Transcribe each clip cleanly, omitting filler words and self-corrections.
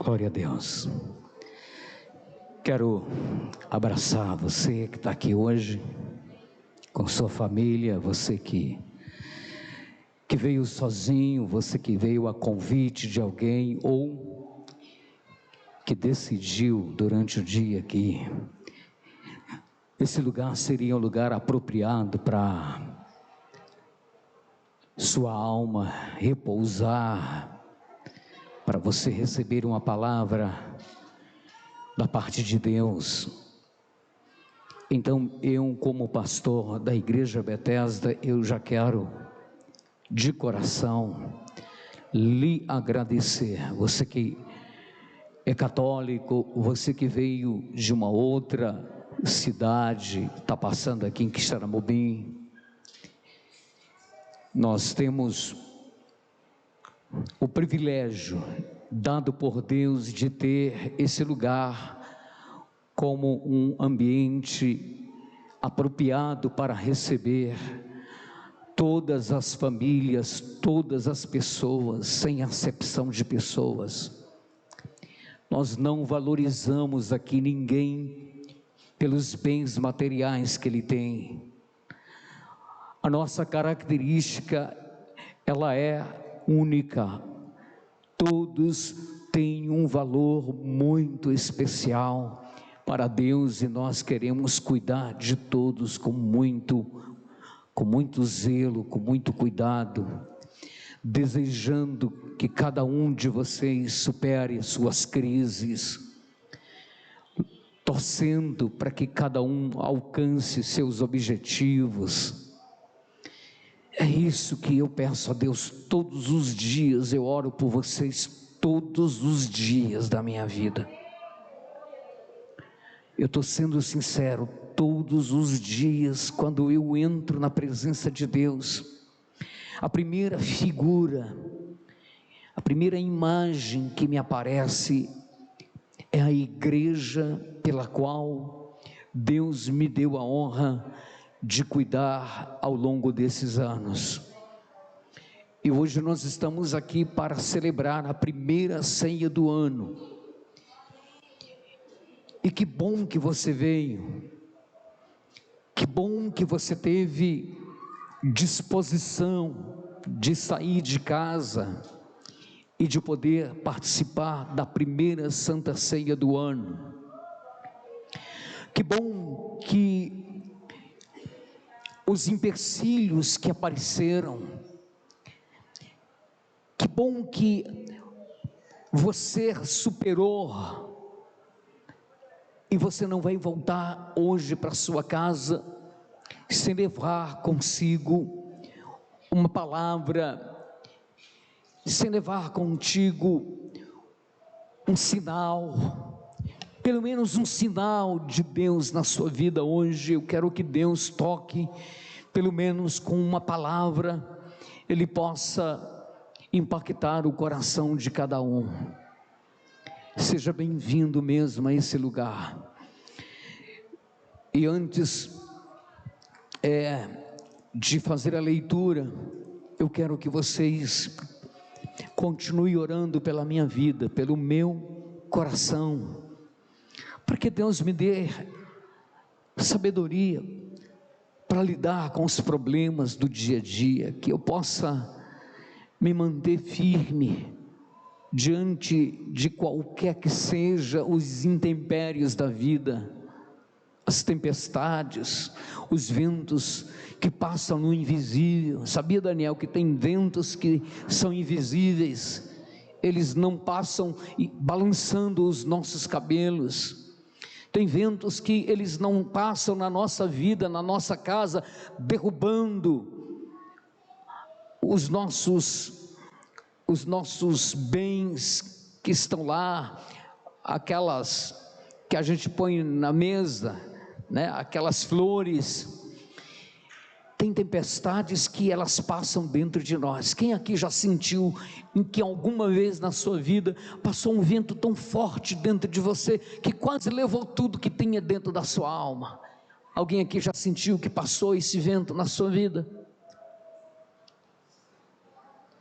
Glória a Deus. Quero abraçar você que está aqui hoje, com sua família, você que veio sozinho, você que veio a convite de alguém, ou que decidiu durante o dia que esse lugar seria um lugar apropriado para sua alma repousar, para você receber uma palavra da parte de Deus. Então eu, como pastor da Igreja Bethesda, eu já quero de coração lhe agradecer. Você que é católico, você que veio de uma outra cidade, está passando aqui em Quixeramobim, nós temos o privilégio dado por Deus de ter esse lugar como um ambiente apropriado para receber todas as famílias, todas as pessoas, sem acepção de pessoas. Nós não valorizamos aqui ninguém pelos bens materiais que ele tem. A nossa característica, ela é única. Todos têm um valor muito especial para Deus e nós queremos cuidar de todos com muito zelo, com muito cuidado, desejando que cada um de vocês supere suas crises, torcendo para que cada um alcance seus objetivos. É isso que eu peço a Deus todos os dias. Eu oro por vocês todos os dias da minha vida. Eu estou sendo sincero, todos os dias quando eu entro na presença de Deus, a primeira figura, a primeira imagem que me aparece é a igreja pela qual Deus me deu a honra de cuidar ao longo desses anos. E hoje nós estamos aqui para celebrar a primeira ceia do ano. E que bom que você veio, que bom que você teve disposição de sair de casa e de poder participar da primeira Santa Ceia do ano. Que bom que os empecilhos que apareceram, que bom que você superou, e você não vai voltar hoje para sua casa sem levar consigo uma palavra, sem levar contigo um sinal, pelo menos um sinal de Deus na sua vida hoje. Eu quero que Deus toque, pelo menos com uma palavra, Ele possa impactar o coração de cada um. Seja bem-vindo mesmo a esse lugar. E antes de fazer a leitura, eu quero que vocês continuem orando pela minha vida, pelo meu coração, para que Deus me dê sabedoria para lidar com os problemas do dia a dia, que eu possa me manter firme diante de qualquer que seja os intempéries da vida, as tempestades, os ventos que passam no invisível. Sabia, Daniel, que tem ventos que são invisíveis, eles não passam balançando os nossos cabelos. Tem ventos que eles não passam na nossa vida, na nossa casa, derrubando os nossos bens que estão lá, aquelas que a gente põe na mesa, né? Aquelas flores. Tem tempestades que elas passam dentro de nós. Quem aqui já sentiu em que alguma vez na sua vida passou um vento tão forte dentro de você que quase levou tudo que tinha dentro da sua alma? Alguém aqui já sentiu que passou esse vento na sua vida?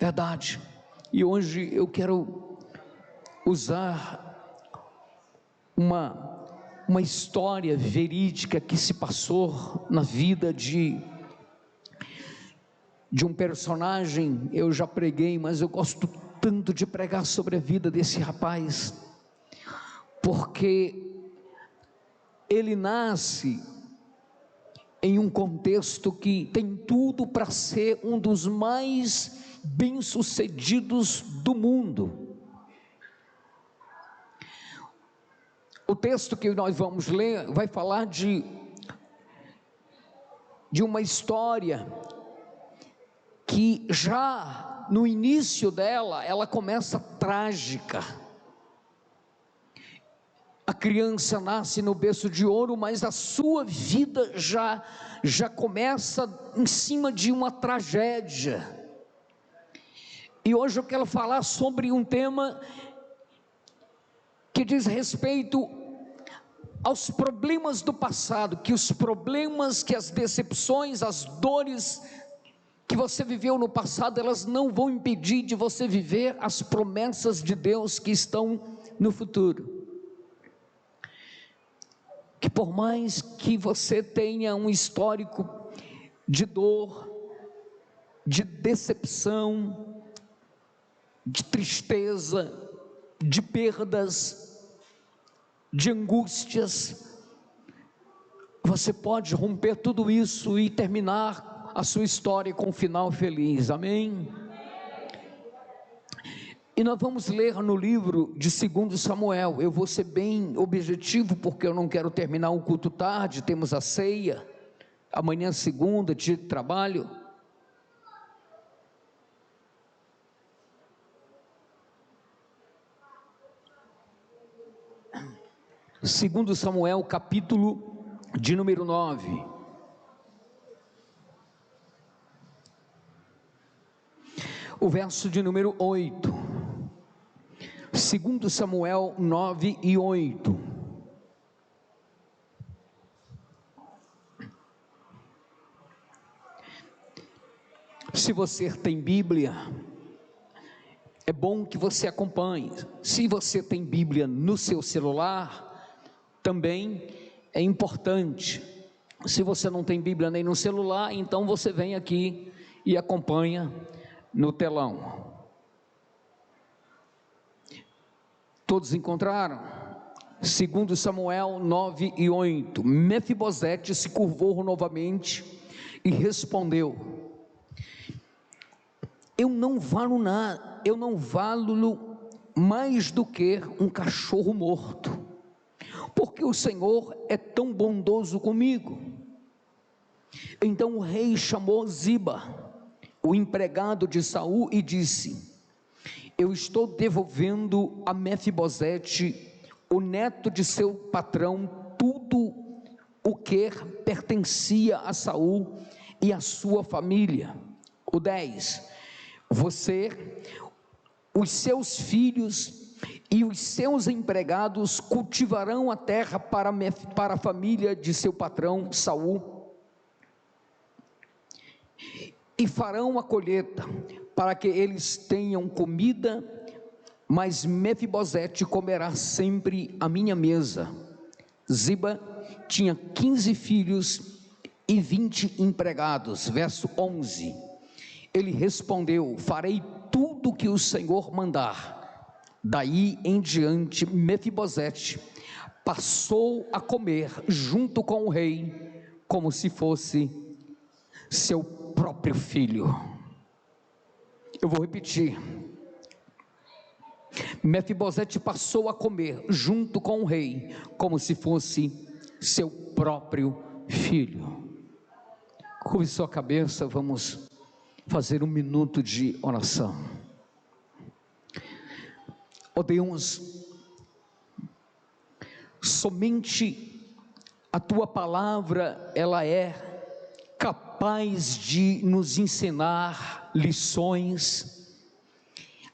Verdade. E hoje eu quero usar uma história verídica que se passou na vida de um personagem. Eu já preguei, mas eu gosto tanto de pregar sobre a vida desse rapaz, porque ele nasce em um contexto que tem tudo para ser um dos mais bem-sucedidos do mundo. O texto que nós vamos ler vai falar de uma história que já no início dela, ela começa trágica. A criança nasce no berço de ouro, mas a sua vida já começa em cima de uma tragédia. E hoje eu quero falar sobre um tema que diz respeito aos problemas do passado, que os problemas, que as decepções, as dores que você viveu no passado, elas não vão impedir de você viver as promessas de Deus que estão no futuro. Que por mais que você tenha um histórico de dor, de decepção, de tristeza, de perdas, de angústias, você pode romper tudo isso e terminar a sua história com um final feliz, amém? E nós vamos ler no livro de 2 Samuel. Eu vou ser bem objetivo, porque eu não quero terminar o culto tarde, temos a ceia, amanhã segunda, dia de trabalho. Segundo Samuel, capítulo de número 9. O verso de número 8. 2 Samuel 9 e 8. Se você tem Bíblia, é bom que você acompanhe. Se você tem Bíblia no seu celular, também é importante. Se você não tem Bíblia nem no celular, então você vem aqui e acompanha no telão. Todos encontraram? 2 Samuel 9 e 8. Mefibosete se curvou novamente e respondeu: eu não valo mais do que um cachorro morto, porque o Senhor é tão bondoso comigo. Então o rei chamou Ziba, o empregado de Saul, e disse: eu estou devolvendo a Mefibosete, o neto de seu patrão, tudo o que pertencia a Saul e a sua família. O 10. Você, os seus filhos e os seus empregados cultivarão a terra para a família de seu patrão Saul, e farão a colheita para que eles tenham comida, mas Mefibosete comerá sempre à minha mesa. Ziba tinha 15 filhos e 20 empregados. Verso 11. Ele respondeu: farei tudo o que o Senhor mandar. Daí em diante, Mefibosete passou a comer junto com o rei, como se fosse seu próprio filho. Eu vou repetir. Mefibosete passou a comer junto com o rei, como se fosse seu próprio filho. Curve sua cabeça, vamos fazer um minuto de oração. Ó Deus, somente a Tua palavra, ela é capaz de nos ensinar lições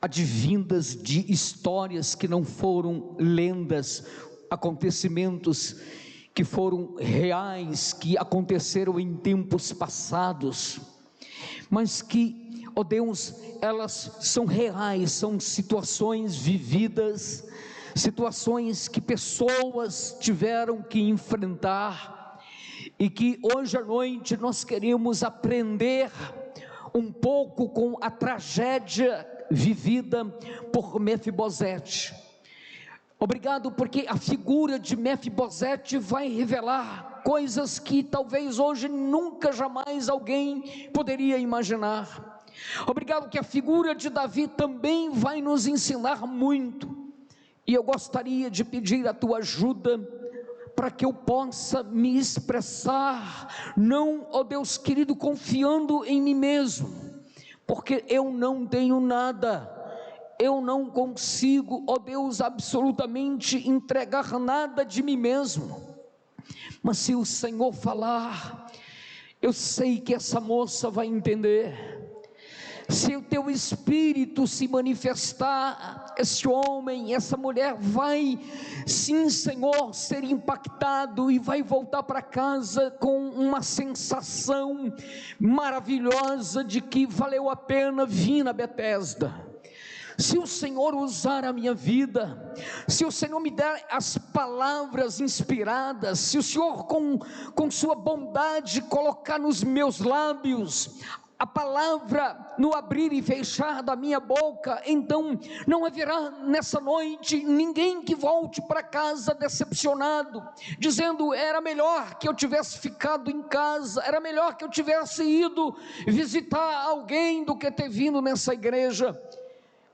advindas de histórias que não foram lendas, acontecimentos que foram reais, que aconteceram em tempos passados, mas que ó Deus, elas são reais, são situações vividas, situações que pessoas tiveram que enfrentar, e que hoje à noite nós queremos aprender um pouco com a tragédia vivida por Mefibosete. Obrigado, porque a figura de Mefibosete vai revelar coisas que talvez hoje nunca jamais alguém poderia imaginar. Obrigado que a figura de Davi também vai nos ensinar muito, e eu gostaria de pedir a tua ajuda, para que eu possa me expressar, não, ó Deus querido, confiando em mim mesmo, porque eu não tenho nada, eu não consigo, ó Deus, absolutamente entregar nada de mim mesmo, mas se o Senhor falar, eu sei que essa moça vai entender. Se o teu Espírito se manifestar, esse homem, essa mulher vai, sim Senhor, ser impactado e vai voltar para casa com uma sensação maravilhosa de que valeu a pena vir na Betesda. Se o Senhor usar a minha vida, se o Senhor me der as palavras inspiradas, se o Senhor com sua bondade colocar nos meus lábios a palavra no abrir e fechar da minha boca, então não haverá nessa noite ninguém que volte para casa decepcionado, dizendo: era melhor que eu tivesse ficado em casa, era melhor que eu tivesse ido visitar alguém do que ter vindo nessa igreja.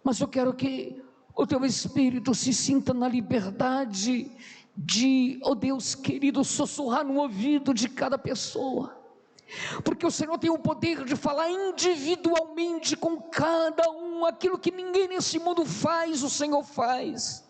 Mas eu quero que o teu Espírito se sinta na liberdade de, ó Deus querido, sussurrar no ouvido de cada pessoa, porque o Senhor tem o poder de falar individualmente com cada um. Aquilo que ninguém nesse mundo faz, o Senhor faz.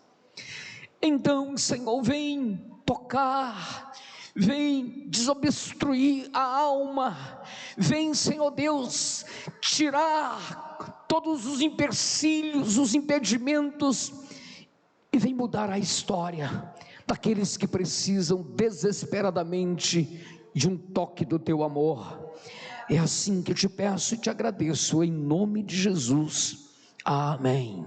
Então, Senhor, vem tocar, vem desobstruir a alma, vem, Senhor Deus, tirar todos os empecilhos, os impedimentos, e vem mudar a história daqueles que precisam desesperadamente de um toque do teu amor. É assim que eu te peço e te agradeço, em nome de Jesus, amém.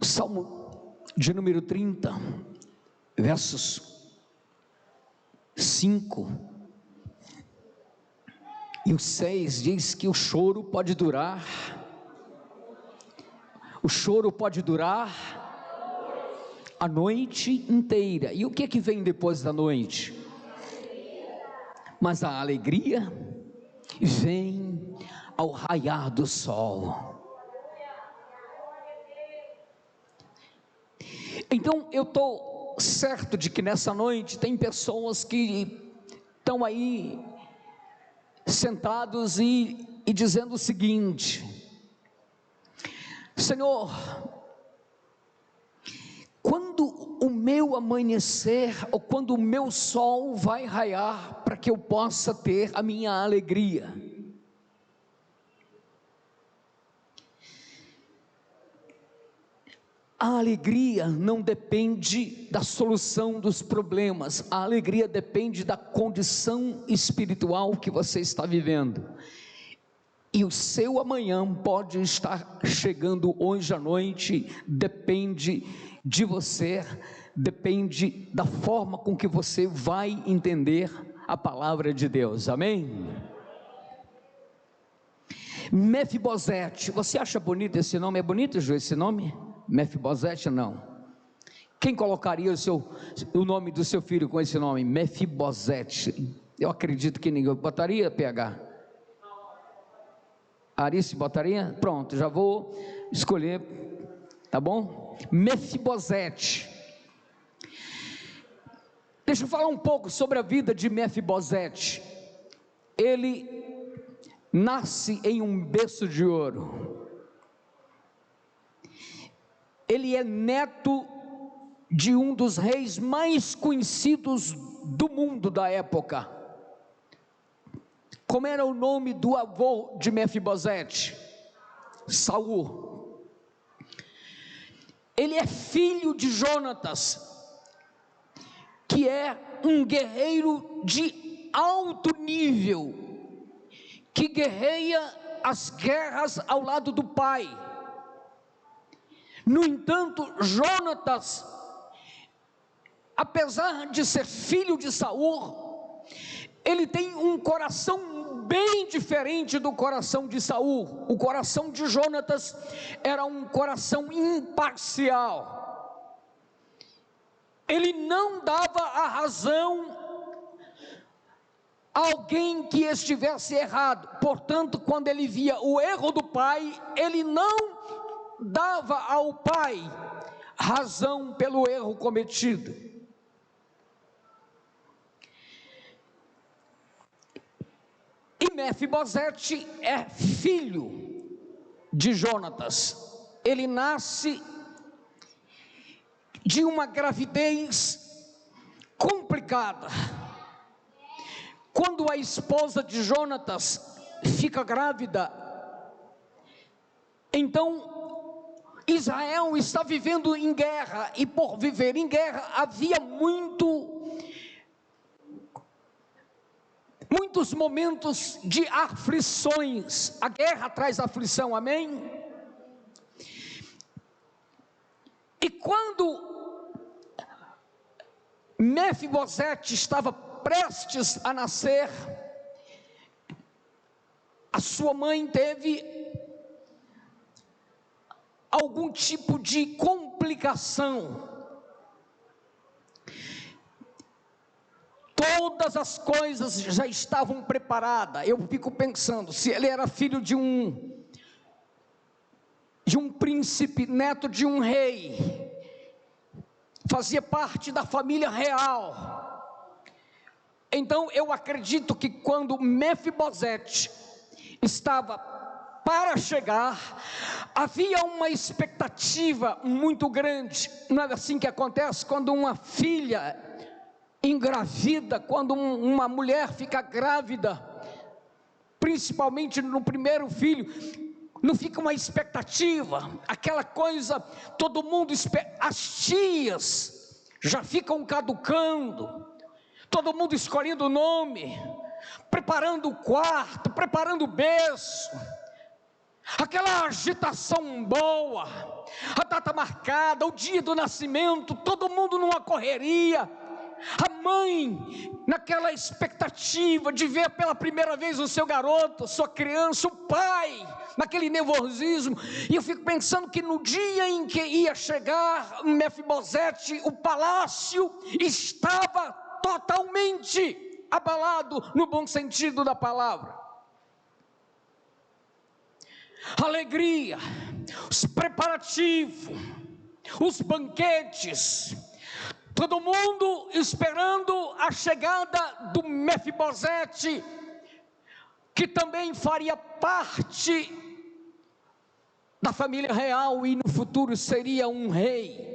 Salmo de número 30, versos 5 e o 6, diz que o choro pode durar a noite inteira. E o que vem depois da noite? Mas a alegria vem ao raiar do sol. Então eu estou certo de que nessa noite tem pessoas que estão aí sentados e dizendo o seguinte: Senhor, quando o meu amanhecer, ou quando o meu sol vai raiar, para que eu possa ter a minha alegria? A alegria não depende da solução dos problemas, a alegria depende da condição espiritual que você está vivendo. E o seu amanhã pode estar chegando hoje à noite, depende de você, depende da forma com que você vai entender a palavra de Deus, amém? Mefibosete, você acha bonito esse nome? É bonito, Ju, esse nome? Mefibosete? Não. Quem colocaria o nome do seu filho com esse nome? Mefibosete. Eu acredito que ninguém botaria, PH? Arice botaria? Pronto, já vou escolher, tá bom? Mefibosete. Deixa eu falar um pouco sobre a vida de Mefibosete. Ele nasce em um berço de ouro. Ele é neto de um dos reis mais conhecidos do mundo da época. Como era o nome do avô de Mefibosete? Saul. Ele é filho de Jonatas, que é um guerreiro de alto nível, que guerreia as guerras ao lado do pai. No entanto, Jonatas, apesar de ser filho de Saul, ele tem um coração bem diferente do coração de Saul. O coração de Jonatas era um coração imparcial. Ele não dava a razão a alguém que estivesse errado. Portanto, quando ele via o erro do pai, ele não dava ao pai razão pelo erro cometido. E Mefibosete é filho de Jonatas. Ele nasce de uma gravidez complicada. Quando a esposa de Jonatas fica grávida, então Israel está vivendo em guerra, e por viver em guerra havia muitos momentos de aflições. A guerra traz aflição, amém? E quando Mefibosete estava prestes a nascer, a sua mãe teve algum tipo de complicação. Todas as coisas já estavam preparadas. Eu fico pensando, se ele era filho de um príncipe, neto de um rei, fazia parte da família real. Então eu acredito que quando Mefibosete estava para chegar, havia uma expectativa muito grande. Não é assim que acontece quando uma filha engravida, quando uma mulher fica grávida, principalmente no primeiro filho, não fica uma expectativa, aquela coisa, todo mundo espera, as tias já ficam caducando, todo mundo escolhendo o nome, preparando o quarto, preparando o berço, aquela agitação boa, a data marcada, o dia do nascimento, todo mundo numa correria, a mãe naquela expectativa de ver pela primeira vez o seu garoto, sua criança, o pai naquele nervosismo. E eu fico pensando que no dia em que ia chegar Mefibosete, o palácio estava totalmente abalado, no bom sentido da palavra. Alegria, os preparativos, os banquetes, todo mundo esperando a chegada do Mefibosete, que também faria parte da família real e no futuro seria um rei.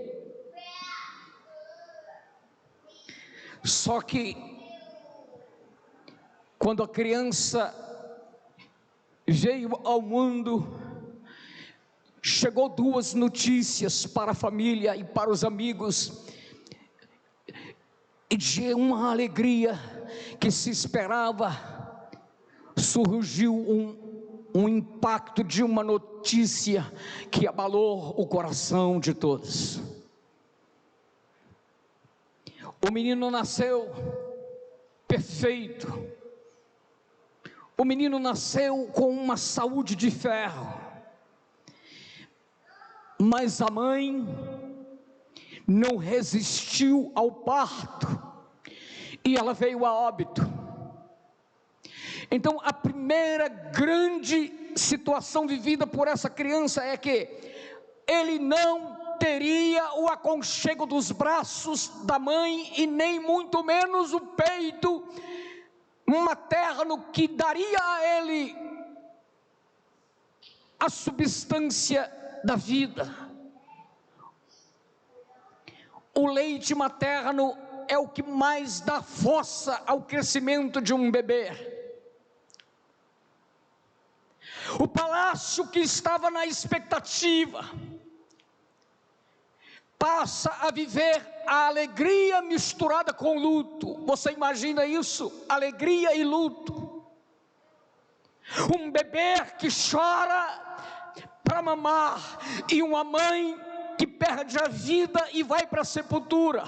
Só que quando a criança veio ao mundo, chegou duas notícias para a família e para os amigos, e de uma alegria que se esperava, surgiu um impacto de uma notícia que abalou o coração de todos. O menino nasceu perfeito, o menino nasceu com uma saúde de ferro, mas a mãe não resistiu ao parto e ela veio a óbito. Então a primeira grande situação vivida por essa criança é que ele não teria o aconchego dos braços da mãe e nem muito menos o peito materno que daria a ele a substância da vida. O leite materno é o que mais dá força ao crescimento de um bebê. O palácio que estava na expectativa passa a viver a alegria misturada com luto. Você imagina isso? Alegria e luto. um bebê que chora para mamar, e uma mãe que perde a vida e vai para a sepultura.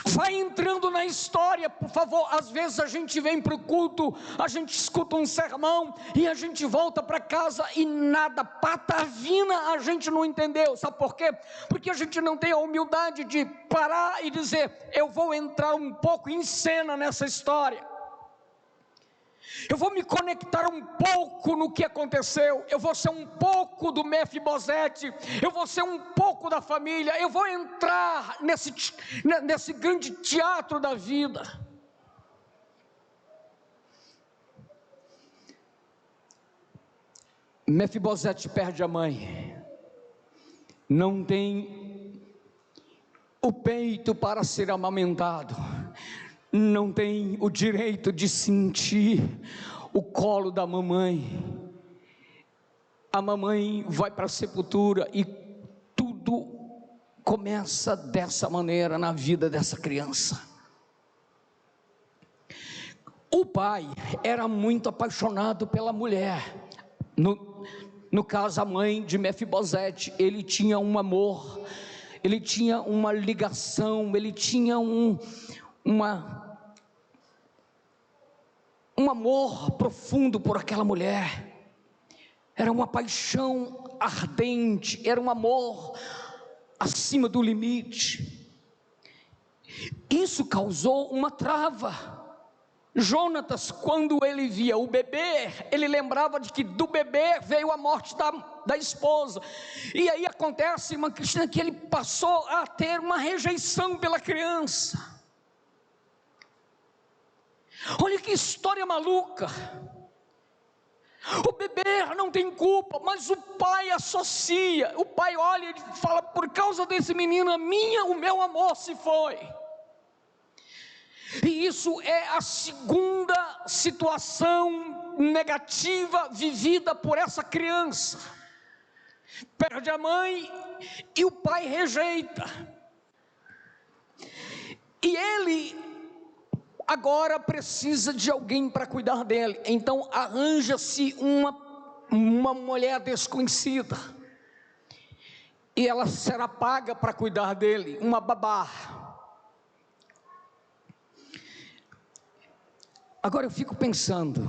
Vai entrando na história, por favor. Às vezes a gente vem para o culto, a gente escuta um sermão e a gente volta para casa e nada, patavina, a gente não entendeu. Sabe por quê? Porque a gente não tem a humildade de parar e dizer: eu vou entrar um pouco em cena nessa história, eu vou me conectar um pouco no que aconteceu, eu vou ser um pouco do Mefibosete, eu vou ser um pouco da família, eu vou entrar nesse grande teatro da vida. Mefibosete perde a mãe, não tem o peito para ser amamentado, não tem o direito de sentir o colo da mamãe. A mamãe vai para a sepultura e tudo começa dessa maneira na vida dessa criança. O pai era muito apaixonado pela mulher, no caso a mãe de Mefibosete. Ele tinha um amor, ele tinha uma ligação, ele tinha um amor profundo por aquela mulher. Era uma paixão ardente, era um amor acima do limite. Isso causou uma trava. Jonatas, quando ele via o bebê, ele lembrava de que do bebê veio a morte da esposa, e aí acontece, irmã Cristina, que ele passou a ter uma rejeição pela criança. Olha que história maluca. O bebê não tem culpa, mas o pai associa, o pai olha e fala: por causa desse menino, o meu amor se foi. E isso é a segunda situação negativa vivida por essa criança. Perde a mãe e o pai rejeita. E ele agora precisa de alguém para cuidar dele. Então arranja-se uma mulher desconhecida, e ela será paga para cuidar dele, uma babá. Agora eu fico pensando,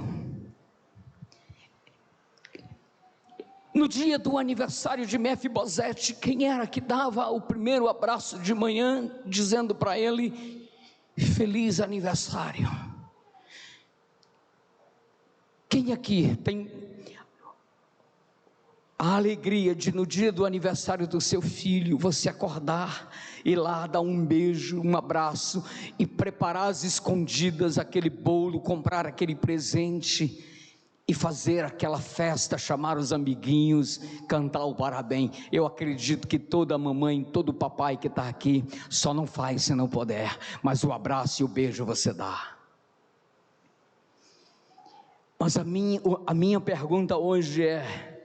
no dia do aniversário de Mefibosete, quem era que dava o primeiro abraço de manhã, dizendo para ele: feliz aniversário? Quem aqui tem a alegria de, no dia do aniversário do seu filho, você acordar e lá dar um beijo, um abraço, e preparar às escondidas aquele bolo, comprar aquele presente e fazer aquela festa, chamar os amiguinhos, cantar o parabéns? Eu acredito que toda mamãe, todo papai que está aqui, só não faz se não puder, mas o abraço e o beijo você dá. Mas a minha pergunta hoje é: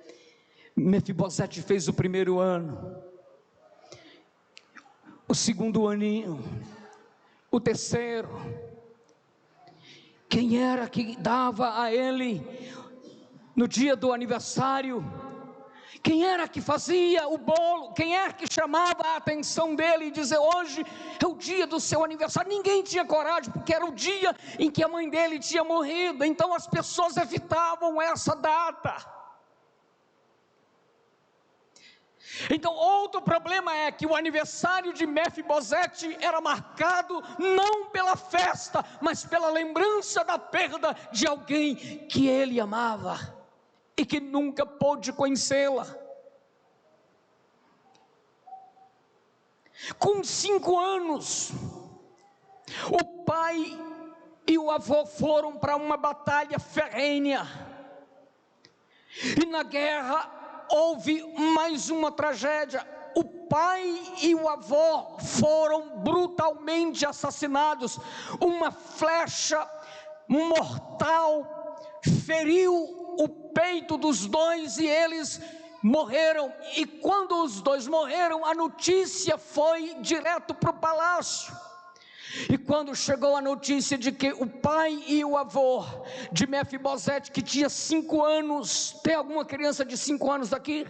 Mefibosete fez o primeiro ano, o segundo aninho, o terceiro. Quem era que dava a ele no dia do aniversário? Quem era que fazia o bolo? Quem era que chamava a atenção dele e dizia: hoje é o dia do seu aniversário? Ninguém tinha coragem, porque era o dia em que a mãe dele tinha morrido. Então as pessoas evitavam essa data. Então outro problema é que o aniversário de Mefibosete era marcado não pela festa, mas pela lembrança da perda de alguém que ele amava e que nunca pôde conhecê-la. Com 5 anos, o pai e o avô foram para uma batalha ferrenha, e na guerra houve mais uma tragédia. O pai e o avô foram brutalmente assassinados. Uma flecha mortal feriu o peito dos dois e eles morreram. E quando os dois morreram, a notícia foi direto para o palácio. E quando chegou a notícia de que o pai e o avô de Mefibosete, que tinha 5 anos, tem alguma criança de 5 anos aqui?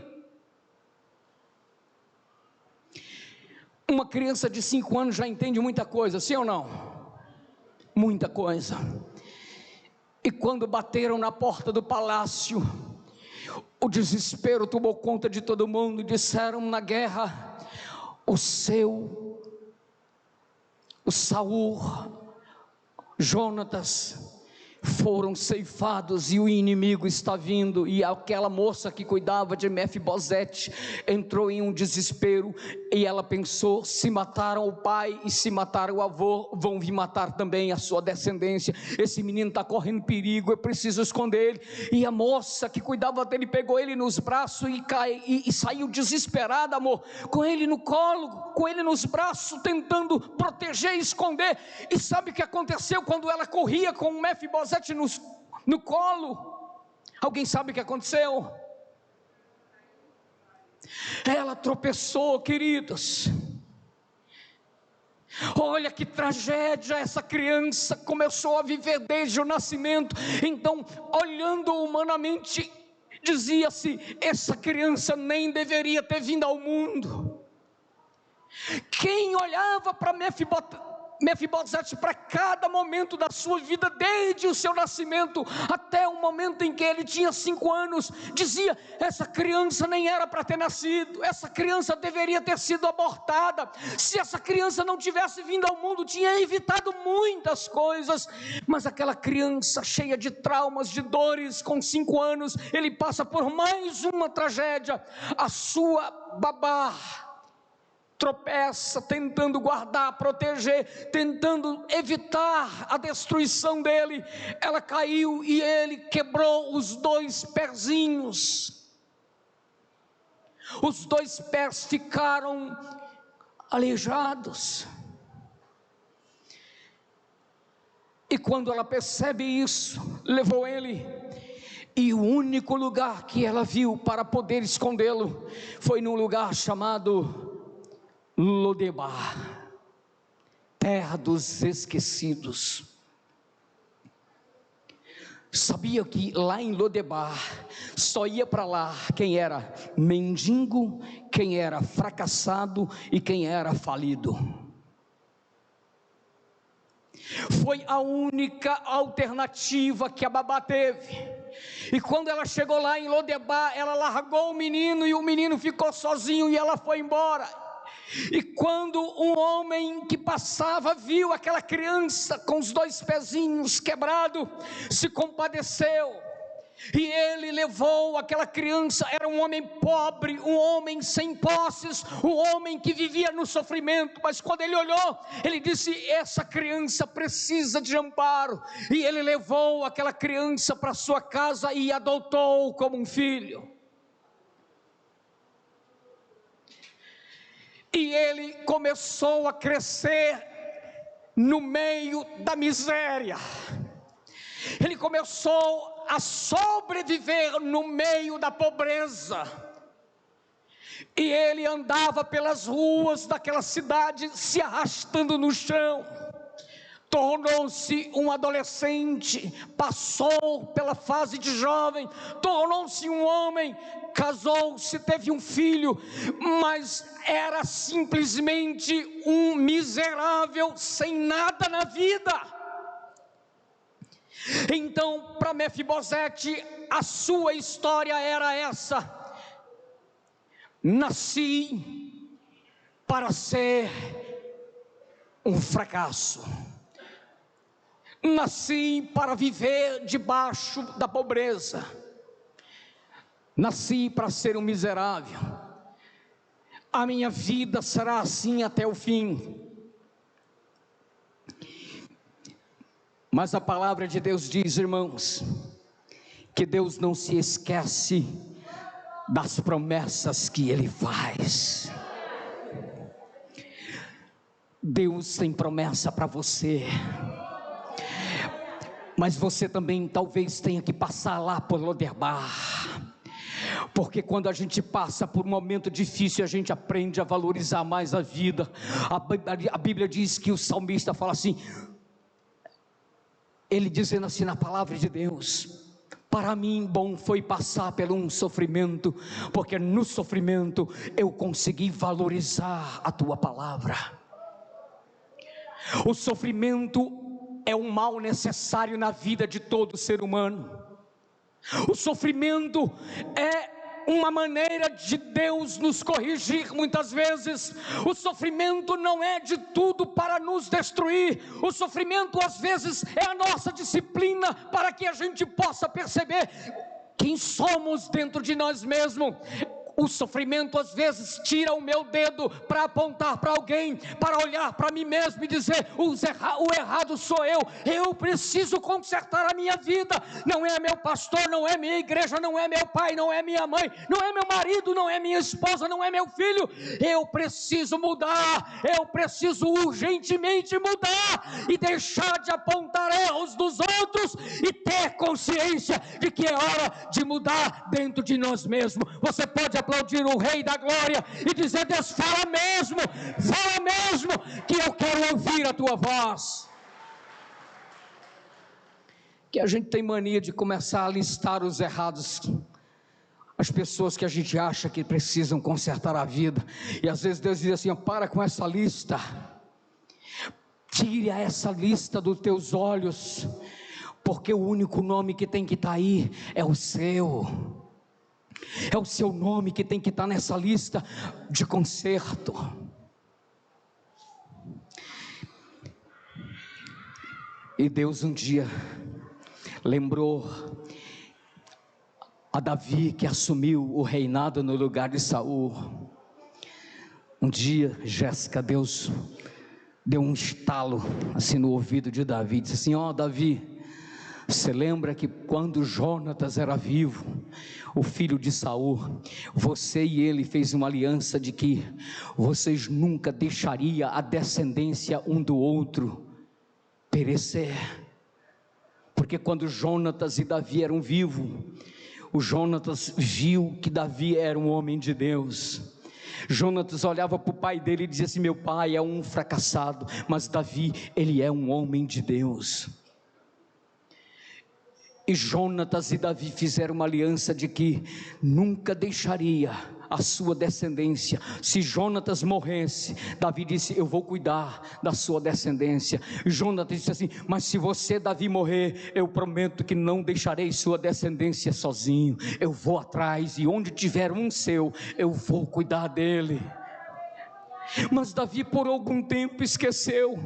Uma criança de 5 anos já entende muita coisa, sim ou não? Muita coisa. E quando bateram na porta do palácio, o desespero tomou conta de todo mundo, e disseram na guerra: o Saul, Jonatas foram ceifados e o inimigo está vindo. E aquela moça que cuidava de Mefibosete entrou em um desespero, e ela pensou: se mataram o pai e se mataram o avô, vão vir matar também a sua descendência. Esse menino está correndo perigo, eu preciso esconder ele. E a moça que cuidava dele pegou ele nos braços e saiu desesperada, amor, com ele no colo, com ele nos braços, tentando proteger e esconder. E sabe o que aconteceu quando ela corria com o Mefibosete no colo? Alguém sabe o que aconteceu? Ela tropeçou, queridos. Olha que tragédia, essa criança começou a viver desde o nascimento. Então, olhando humanamente, dizia-se: essa criança nem deveria ter vindo ao mundo. Quem olhava para Mefibosete para cada momento da sua vida, desde o seu nascimento até o momento em que ele tinha 5 anos, dizia: essa criança nem era para ter nascido, essa criança deveria ter sido abortada. Se essa criança não tivesse vindo ao mundo, tinha evitado muitas coisas. Mas aquela criança cheia de traumas, de dores, com 5 anos, ele passa por mais uma tragédia. A sua babá tropeça, tentando guardar, proteger, tentando evitar a destruição dele. Ela caiu e ele quebrou os 2 pezinhos. Os 2 pés ficaram aleijados. E quando ela percebe isso, levou ele, e o único lugar que ela viu para poder escondê-lo foi num lugar chamado Lodebar, terra dos esquecidos. Sabia que lá em Lodebar só ia para lá quem era mendigo, quem era fracassado e quem era falido. Foi a única alternativa que a babá teve. E quando ela chegou lá em Lodebar, ela largou o menino, e o menino ficou sozinho, e ela foi embora. E quando um homem que passava viu aquela criança com os 2 pezinhos quebrados, se compadeceu, e ele levou aquela criança. Era um homem pobre, um homem sem posses, um homem que vivia no sofrimento. Mas quando ele olhou, ele disse: essa criança precisa de amparo. E ele levou aquela criança para sua casa e adotou como um filho. E ele começou a crescer no meio da miséria. Ele começou a sobreviver no meio da pobreza. E ele andava pelas ruas daquela cidade se arrastando no chão. Tornou-se um adolescente, passou pela fase de jovem, tornou-se um homem, casou-se, teve um filho, mas era simplesmente um miserável sem nada na vida. Então, para Mefibosete, a sua história era essa: nasci para ser um fracasso. Nasci para viver debaixo da pobreza. Nasci para ser um miserável. A minha vida será assim até o fim. Mas a palavra de Deus diz, irmãos, que Deus não se esquece das promessas que Ele faz. Deus tem promessa para você. Mas você também talvez tenha que passar lá por Lodebar. porque quando a gente passa por um momento difícil, a gente aprende a valorizar mais a vida. A Bíblia diz que o salmista fala assim, ele dizendo assim na palavra de Deus: para mim bom foi passar por um sofrimento, porque no sofrimento eu consegui valorizar a tua palavra. O sofrimento é um mal necessário na vida de todo ser humano. O sofrimento é uma maneira de Deus nos corrigir muitas vezes. O sofrimento não é de tudo para nos destruir. O sofrimento às vezes é a nossa disciplina para que a gente possa perceber quem somos dentro de nós mesmos. O sofrimento às vezes tira o meu dedo para apontar para alguém, para olhar para mim mesmo e dizer: o errado sou eu. Eu preciso consertar a minha vida. Não é meu pastor, não é minha igreja, não é meu pai, não é minha mãe, não é meu marido, não é minha esposa, não é meu filho. Eu preciso mudar. Eu preciso urgentemente mudar e deixar de apontar erros dos outros e ter consciência de que é hora de mudar dentro de nós mesmos. Você pode aplaudir o Rei da Glória e dizer: Deus, fala mesmo, que eu quero ouvir a tua voz. Que a gente tem mania de começar a listar os errados, as pessoas que a gente acha que precisam consertar a vida, e às vezes Deus diz assim: para com essa lista, tire essa lista dos teus olhos, porque o único nome que tem que estar aí é o seu. É o seu nome que tem que estar nessa lista de conserto. E Deus um dia lembrou a Davi, que assumiu o reinado no lugar de Saul. Um dia, Jéssica, Deus deu um estalo assim no ouvido de Davi, disse assim: ó Davi, você lembra que quando Jonatas era vivo, o filho de Saul, você e ele fez uma aliança de que vocês nunca deixariam a descendência um do outro perecer, porque quando Jonatas e Davi eram vivos, o Jonatas viu que Davi era um homem de Deus. Jonatas olhava para o pai dele e dizia assim: meu pai é um fracassado, mas Davi, ele é um homem de Deus. E Jonatas e Davi fizeram uma aliança de que nunca deixaria a sua descendência. Se Jonatas morresse, Davi disse: eu vou cuidar da sua descendência. E Jonatas disse assim: mas se você, Davi, morrer, eu prometo que não deixarei sua descendência sozinho. Eu vou atrás, e onde tiver um seu, eu vou cuidar dele. Mas Davi por algum tempo esqueceu.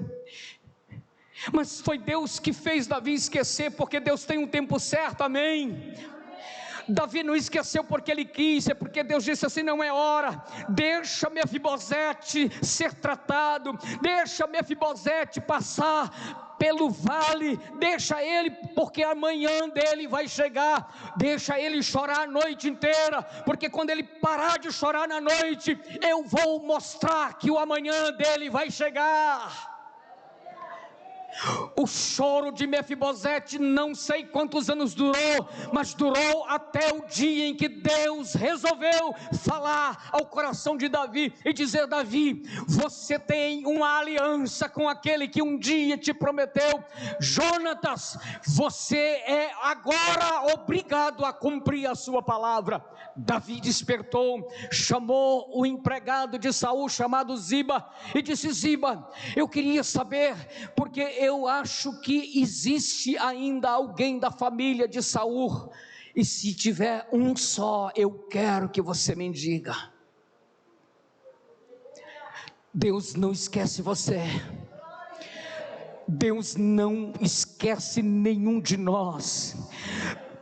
Mas foi Deus que fez Davi esquecer, porque Deus tem um tempo certo, amém? Davi não esqueceu porque ele quis, é porque Deus disse assim: não é hora, deixa Mefibosete ser tratado, deixa Mefibosete passar pelo vale, deixa ele, porque amanhã dele vai chegar, deixa ele chorar a noite inteira, porque quando ele parar de chorar na noite, eu vou mostrar que o amanhã dele vai chegar. O choro de Mefibosete não sei quantos anos durou, mas durou até o dia em que Deus resolveu falar ao coração de Davi e dizer: Davi, você tem uma aliança com aquele que um dia te prometeu. Jonatas, você é agora obrigado a cumprir a sua palavra. Davi despertou, chamou o empregado de Saul chamado Ziba e disse: Ziba, eu queria saber, porque eu acho que existe ainda alguém da família de Saul, e se tiver um só, eu quero que você me diga. Deus não esquece você. Deus não esquece nenhum de nós.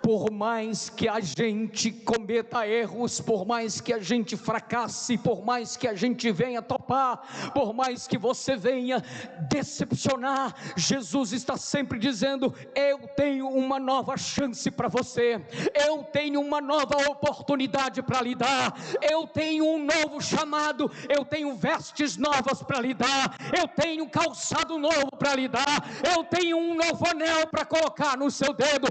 Por mais que a gente cometa erros, por mais que a gente fracasse, por mais que a gente venha poupar, por mais que você venha decepcionar, Jesus está sempre dizendo: eu tenho uma nova chance para você, eu tenho uma nova oportunidade para lhe dar, eu tenho um novo chamado, eu tenho vestes novas para lhe dar, eu tenho calçado novo para lhe dar, eu tenho um novo anel para colocar no seu dedo,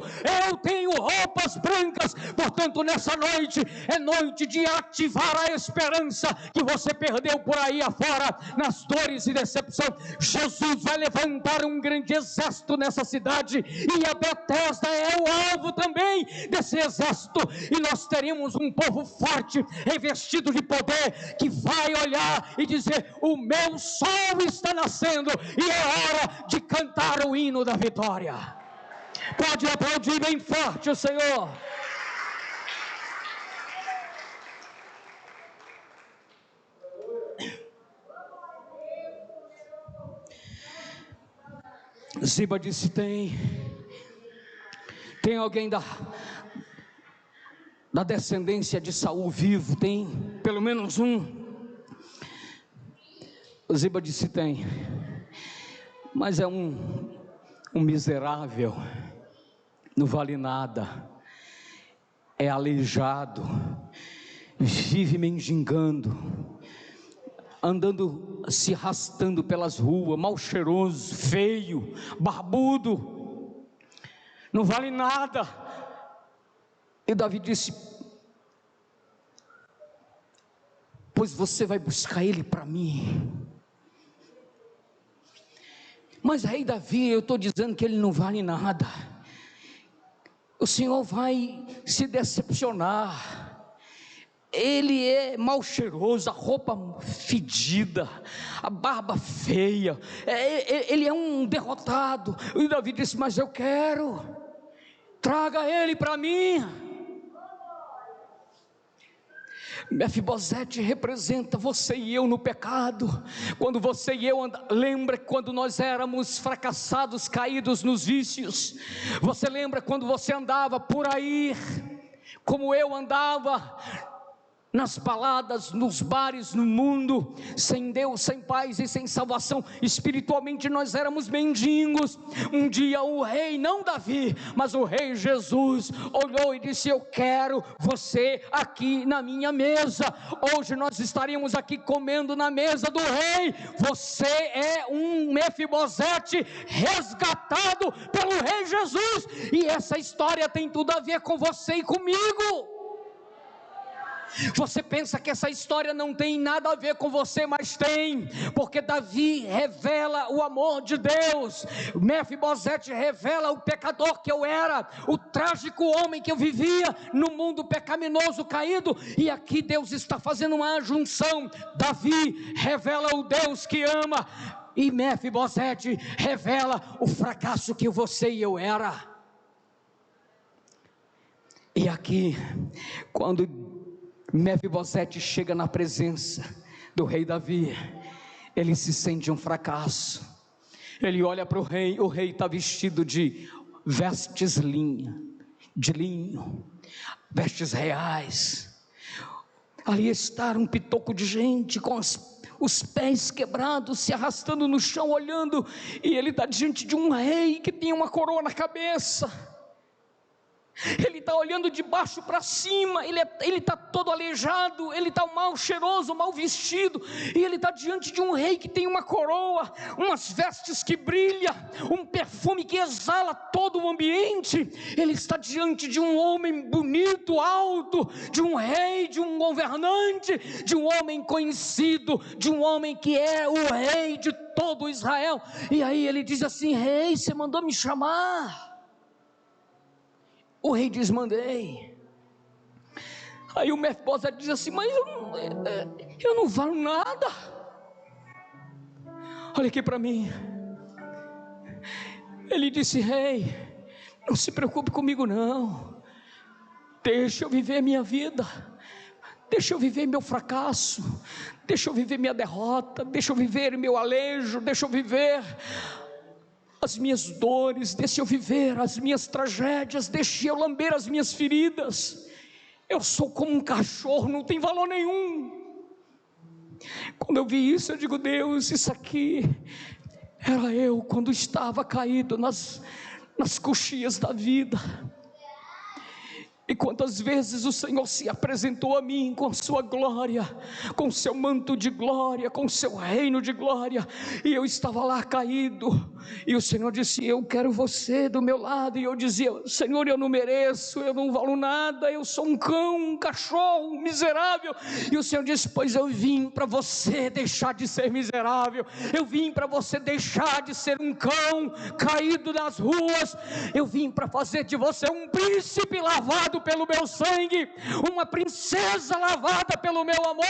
eu tenho roupas brancas. Portanto, nessa noite é noite de ativar a esperança que você perdeu por aí afora, nas dores e decepção. Jesus vai levantar um grande exército nessa cidade, e a Betesda é o alvo também desse exército, e nós teremos um povo forte, revestido de poder, que vai olhar e dizer: o meu sol está nascendo, e é hora de cantar o hino da vitória. Pode aplaudir bem forte o Senhor. Ziba disse: tem alguém da descendência de Saul vivo? Tem pelo menos um. Ziba disse: tem, mas é um miserável, não vale nada, é aleijado, vive mendigando, andando, se arrastando pelas ruas, mal cheiroso, feio, barbudo, não vale nada. E Davi disse: pois você vai buscar ele para mim. Mas rei Davi, eu estou dizendo que ele não vale nada. O Senhor vai se decepcionar. Ele é mal cheiroso, a roupa fedida, a barba feia, ele é um derrotado. E Davi disse: mas eu quero, traga ele para mim. Mefibosete representa você e eu no pecado. Quando você e eu lembra quando nós éramos fracassados, caídos nos vícios. Você lembra quando você andava por aí, como eu andava, nas baladas, nos bares, no mundo, sem Deus, sem paz e sem salvação. Espiritualmente nós éramos mendigos. Um dia o rei, não Davi, mas o rei Jesus, olhou e disse: eu quero você aqui na minha mesa. Hoje nós estaríamos aqui comendo na mesa do rei. Você é um Mefibosete resgatado pelo rei Jesus, e essa história tem tudo a ver com você e comigo. Você pensa que essa história não tem nada a ver com você, mas tem, porque Davi revela o amor de Deus, Mefibosete revela o pecador que eu era, o trágico homem que eu vivia no mundo pecaminoso, caído, e aqui Deus está fazendo uma junção. Davi revela o Deus que ama, e Mefibosete revela o fracasso que você e eu era. E aqui, quando Mefibosete chega na presença do rei Davi, ele se sente um fracasso. Ele olha para o rei está vestido de vestes de linho, vestes reais. Ali está um pitoco de gente com os pés quebrados, se arrastando no chão, olhando, e ele está diante de um rei que tem uma coroa na cabeça. Ele está olhando de baixo para cima, ele está todo aleijado, ele está mal cheiroso, mal vestido, e ele está diante de um rei que tem uma coroa, umas vestes que brilham, um perfume que exala todo o ambiente. Ele está diante de um homem bonito, alto, de um rei, de um governante, de um homem conhecido, de um homem que é o rei de todo Israel. E aí ele diz assim: rei, você mandou me chamar? O rei diz: mandei. Aí o Mefibosete diz assim: mas eu não valo nada. Olha aqui para mim. Ele disse: rei, não se preocupe comigo não. Deixa eu viver minha vida. Deixa eu viver meu fracasso. Deixa eu viver minha derrota. Deixa eu viver meu alejo. Deixa eu viver as minhas dores, deixe eu viver as minhas tragédias, deixe eu lamber as minhas feridas. Eu sou como um cachorro, não tem valor nenhum. Quando eu vi isso, eu digo: Deus, isso aqui era eu quando estava caído nas coxias da vida. E quantas vezes o Senhor se apresentou a mim com a sua glória, com o seu manto de glória, com o seu reino de glória, e eu estava lá caído, e o Senhor disse: eu quero você do meu lado. E eu dizia: Senhor, eu não mereço, eu não valo nada, eu sou um cão, um cachorro, um miserável. E o Senhor disse: pois eu vim para você deixar de ser miserável, eu vim para você deixar de ser um cão caído nas ruas, eu vim para fazer de você um príncipe lavado pelo meu sangue, uma princesa lavada pelo meu amor.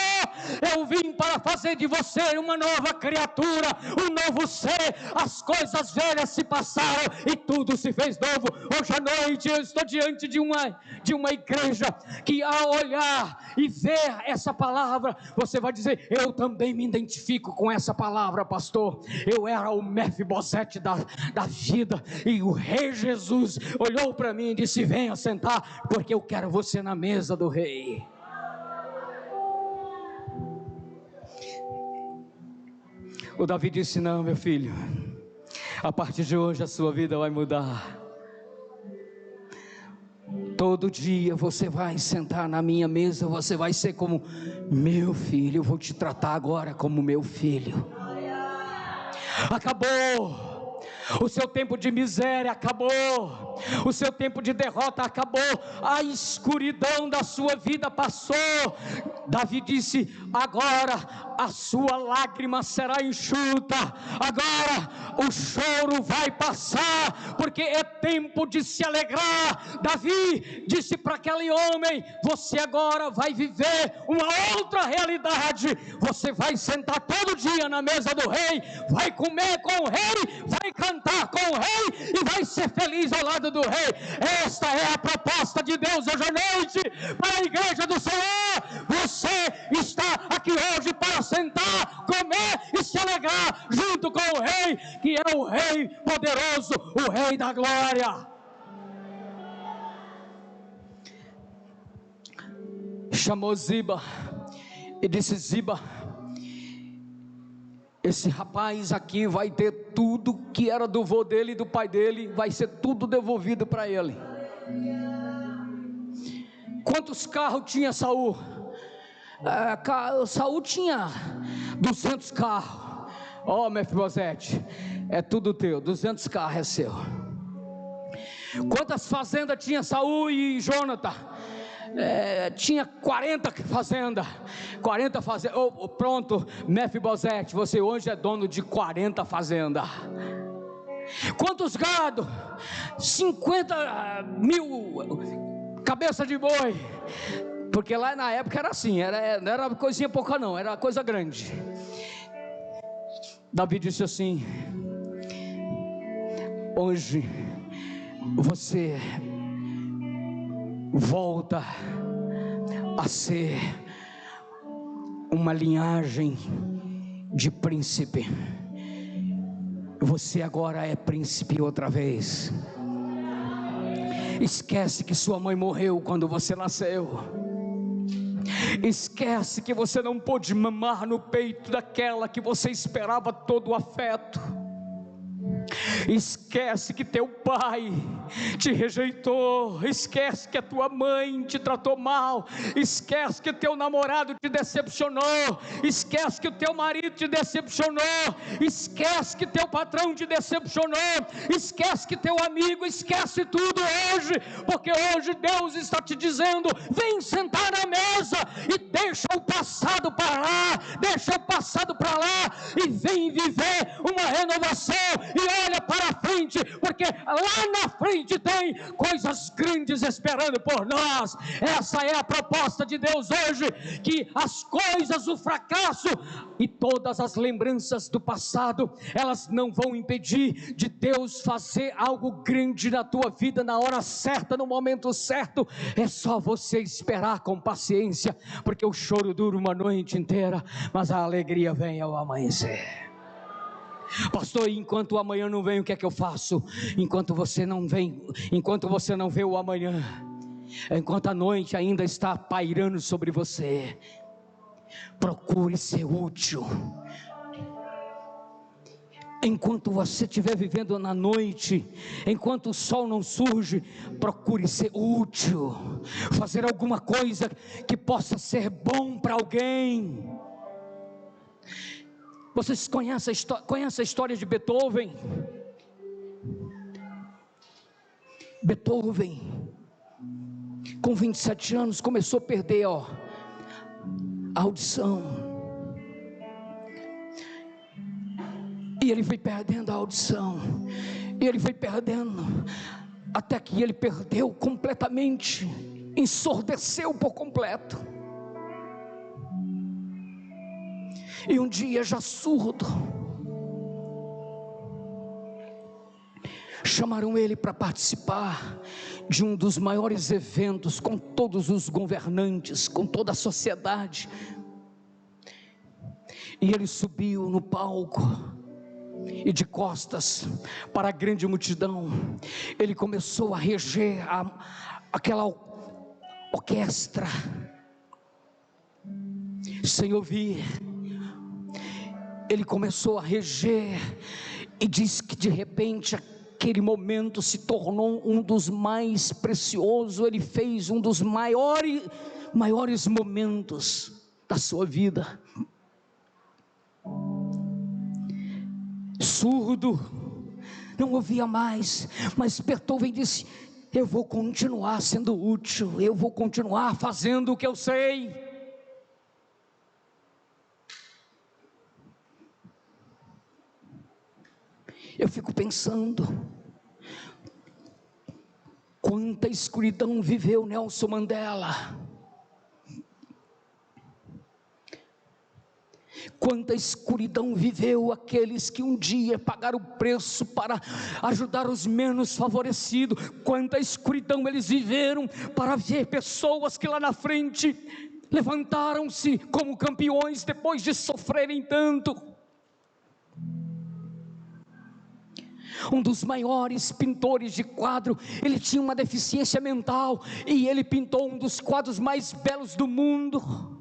Eu vim para fazer de você uma nova criatura, um novo ser. As coisas velhas se passaram e tudo se fez novo. Hoje à noite eu estou diante de uma igreja que, ao olhar e ver essa palavra, você vai dizer: eu também me identifico com essa palavra, pastor. Eu era o Mefibosete da vida, e o rei Jesus olhou para mim e disse: venha sentar, porque eu quero você na mesa do rei. O Davi disse: não, meu filho, a partir de hoje a sua vida vai mudar. Todo dia você vai sentar na minha mesa, você vai ser como meu filho. Eu vou te tratar agora como meu filho. Acabou o seu tempo de miséria, acabou o seu tempo de derrota, acabou a escuridão da sua vida, passou. Davi disse: agora a sua lágrima será enxuta, agora o choro vai passar, porque é tempo de se alegrar. Davi disse para aquele homem: você agora vai viver uma outra realidade, você vai sentar todo dia na mesa do rei, vai comer com o rei, vai cantar com o rei e vai ser feliz ao lado do rei. Esta é a proposta de Deus hoje à noite para a igreja do Senhor. Você está aqui hoje para sentar, comer e se alegrar junto com o rei, que é o rei poderoso, o rei da glória. Chamou Ziba e disse: Ziba, esse rapaz aqui vai ter tudo que era do vô dele e do pai dele, vai ser tudo devolvido para ele. Quantos carros tinha Saul? Saul tinha 200 carros. Ó, Mefibosete, é tudo teu, 200 carros é seu. Quantas fazendas tinha Saul e Jonathan? Tinha 40 fazendas. 40 fazendas. Pronto, Mefibosete, você hoje é dono de 40 fazendas. Quantos gado? 50 mil cabeça de boi. Porque lá na época era assim, não era coisinha pouca não, era coisa grande. Davi disse assim: hoje você volta a ser uma linhagem de príncipe. Você agora é príncipe outra vez. Esquece que sua mãe morreu quando você nasceu. Esquece que você não pôde mamar no peito daquela que você esperava todo o afeto. Esquece que teu pai te rejeitou. Esquece que a tua mãe te tratou mal. Esquece que teu namorado te decepcionou. Esquece que o teu marido te decepcionou. Esquece que teu patrão te decepcionou. Esquece que teu amigo, esquece tudo hoje, porque hoje Deus está te dizendo: vem sentar na mesa e deixa o passado para lá, deixa o passado para lá e vem viver uma renovação. E olha para frente, porque lá na frente tem coisas grandes esperando por nós. Essa é a proposta de Deus hoje, que as coisas, o fracasso e todas as lembranças do passado, elas não vão impedir de Deus fazer algo grande na tua vida, na hora certa, no momento certo. É só você esperar com paciência, porque o choro dura uma noite inteira, mas a alegria vem ao amanhecer. Pastor, enquanto o amanhã não vem, o que é que eu faço? Enquanto você não vem, enquanto você não vê o amanhã, enquanto a noite ainda está pairando sobre você, Procure ser útil. Enquanto você estiver vivendo na noite, enquanto o sol não surge, procure ser útil, fazer alguma coisa que possa ser bom para alguém. Vocês conhecem a história de Beethoven? Beethoven, com 27 anos, começou a perder a audição. E ele foi perdendo a audição, e ele foi perdendo, até que ele perdeu completamente, ensurdeceu por completo. E um dia, já surdo, chamaram ele para participar de um dos maiores eventos, com todos os governantes, com toda a sociedade. E ele subiu no palco, e de costas para a grande multidão, ele começou a reger aquela orquestra, sem ouvir. Ele começou a reger, e diz que de repente aquele momento se tornou um dos mais preciosos. Ele fez um dos maiores momentos da sua vida. Surdo, não ouvia mais, mas Beethoven disse: eu vou continuar sendo útil, eu vou continuar fazendo o que eu sei. Eu fico pensando, quanta escuridão viveu Nelson Mandela, quanta escuridão viveu aqueles que um dia pagaram o preço para ajudar os menos favorecidos, quanta escuridão eles viveram para ver pessoas que lá na frente levantaram-se como campeões depois de sofrerem tanto. Um dos maiores pintores de quadro, ele tinha uma deficiência mental, e ele pintou um dos quadros mais belos do mundo.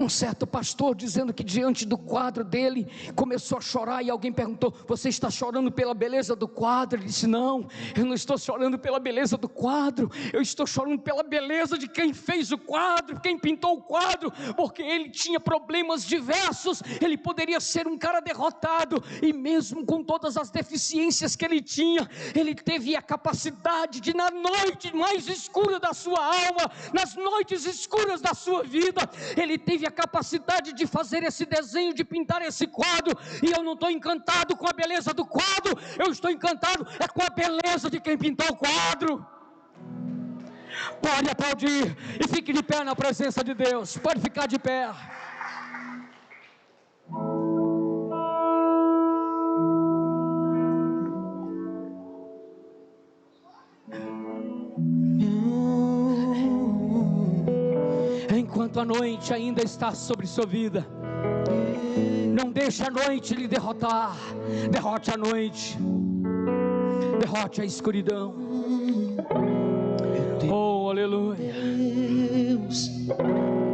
Um certo pastor, dizendo que diante do quadro dele, começou a chorar, e alguém perguntou: você está chorando pela beleza do quadro? Ele disse: não, eu não estou chorando pela beleza do quadro, eu estou chorando pela beleza de quem fez o quadro, quem pintou o quadro, porque ele tinha problemas diversos, ele poderia ser um cara derrotado, e mesmo com todas as deficiências que ele tinha, ele teve a capacidade de, na noite mais escura da sua alma, nas noites escuras da sua vida, ele teve a capacidade de fazer esse desenho, de pintar esse quadro. E eu não estou encantado com a beleza do quadro, eu estou encantado com a beleza de quem pintou o quadro. Pode aplaudir e fique de pé na presença de Deus. Pode ficar de pé. Enquanto a noite ainda está sobre sua vida, não deixe a noite lhe derrotar. Derrote a noite, derrote a escuridão. Oh, aleluia. Deus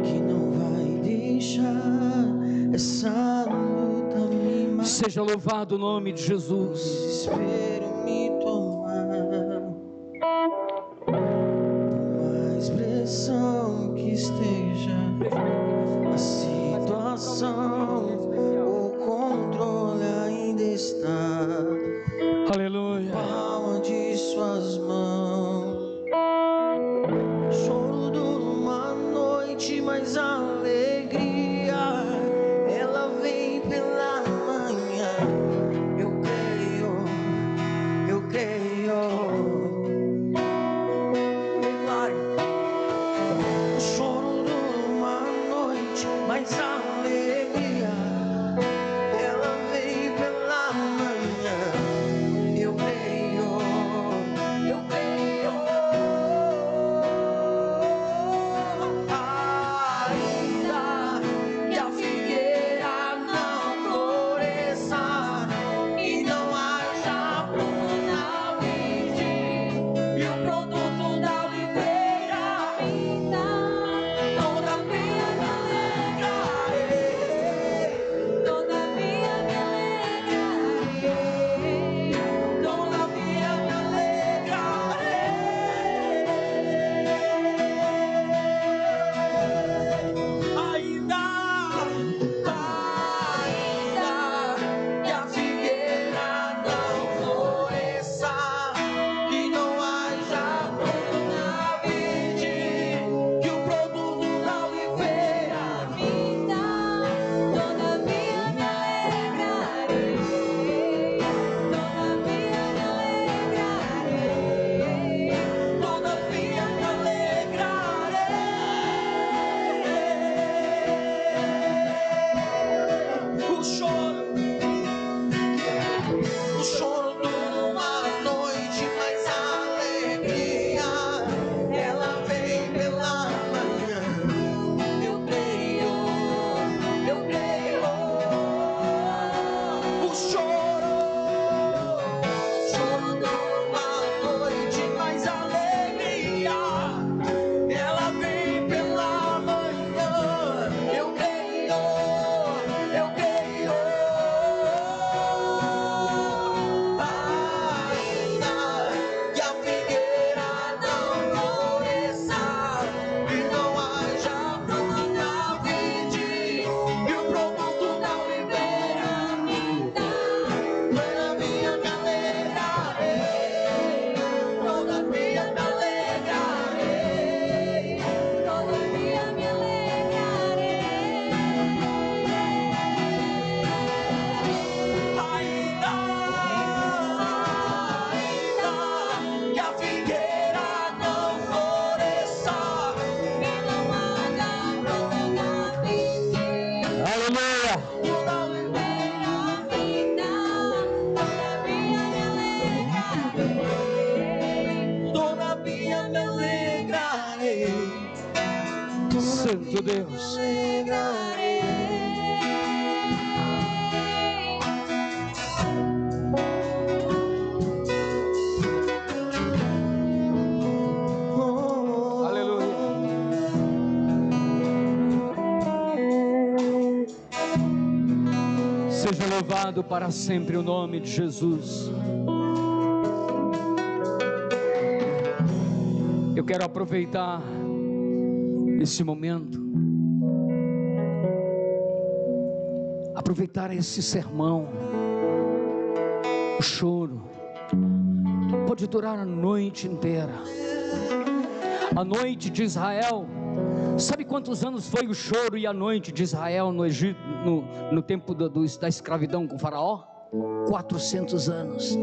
que não vai deixar essa luta me matar. Seja louvado o nome de Jesus. Desespero me tomar, por mais pressão que esteja a situação, o controle ainda está. Aleluia. Palma de suas mãos. Choro dura uma noite, mas a alegria ela vem pela manhã. Eu creio sabia, me alegrarei. Santo Deus. Seja louvado para sempre o nome de Jesus. Eu quero aproveitar esse momento, aproveitar esse sermão. O choro pode durar a noite inteira. A noite de Israel, sabe quantos anos foi o choro e a noite de Israel no Egito, no tempo da escravidão com o faraó? 400 anos.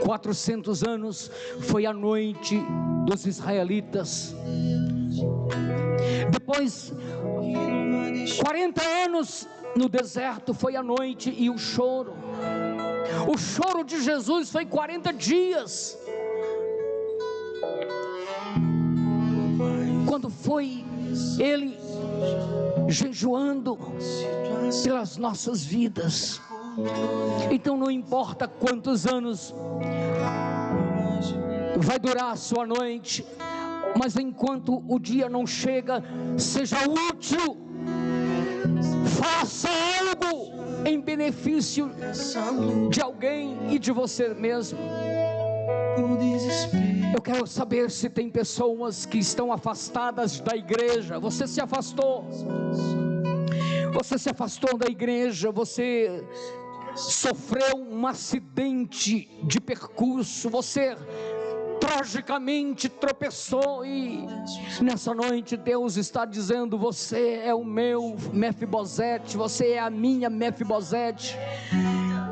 400 anos foi a noite dos israelitas. Depois, 40 anos no deserto foi a noite e o choro. O choro de Jesus foi 40 dias. Quando foi Ele jejuando pelas nossas vidas. Então não importa quantos anos vai durar a sua noite, mas enquanto o dia não chega, seja útil, faça algo em benefício de alguém e de você mesmo. Eu quero saber se tem pessoas que estão afastadas da igreja. Você se afastou. Você se afastou da igreja. Você sofreu um acidente de percurso. Você tragicamente tropeçou e nessa noite Deus está dizendo: você é o meu Mefibosete, você é a minha Mefibosete,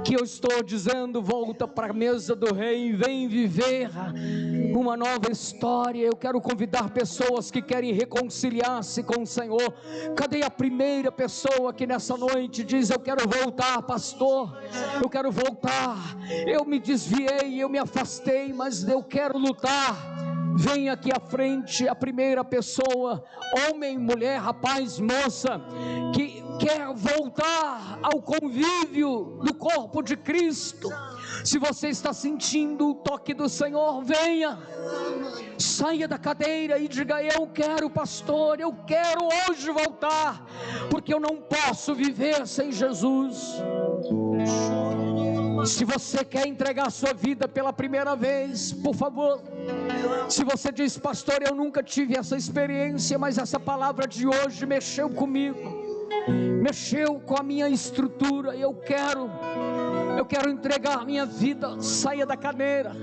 que eu estou dizendo, volta para a mesa do rei, vem viver uma nova história. Eu quero convidar pessoas que querem reconciliar-se com o Senhor. Cadê a primeira pessoa que nessa noite diz: eu quero voltar, pastor, eu quero voltar, eu me desviei, eu me afastei, mas eu quero lutar. Vem aqui à frente a primeira pessoa, homem, mulher, rapaz, moça, que quer voltar ao convívio do corpo de Cristo. Se você está sentindo o toque do Senhor, venha, saia da cadeira e diga: eu quero, pastor, eu quero hoje voltar, porque eu não posso viver sem Jesus. Se você quer entregar sua vida pela primeira vez, por favor. Se você diz: pastor, eu nunca tive essa experiência, mas essa palavra de hoje mexeu comigo, mexeu com a minha estrutura, eu quero entregar minha vida, saia da cadeira.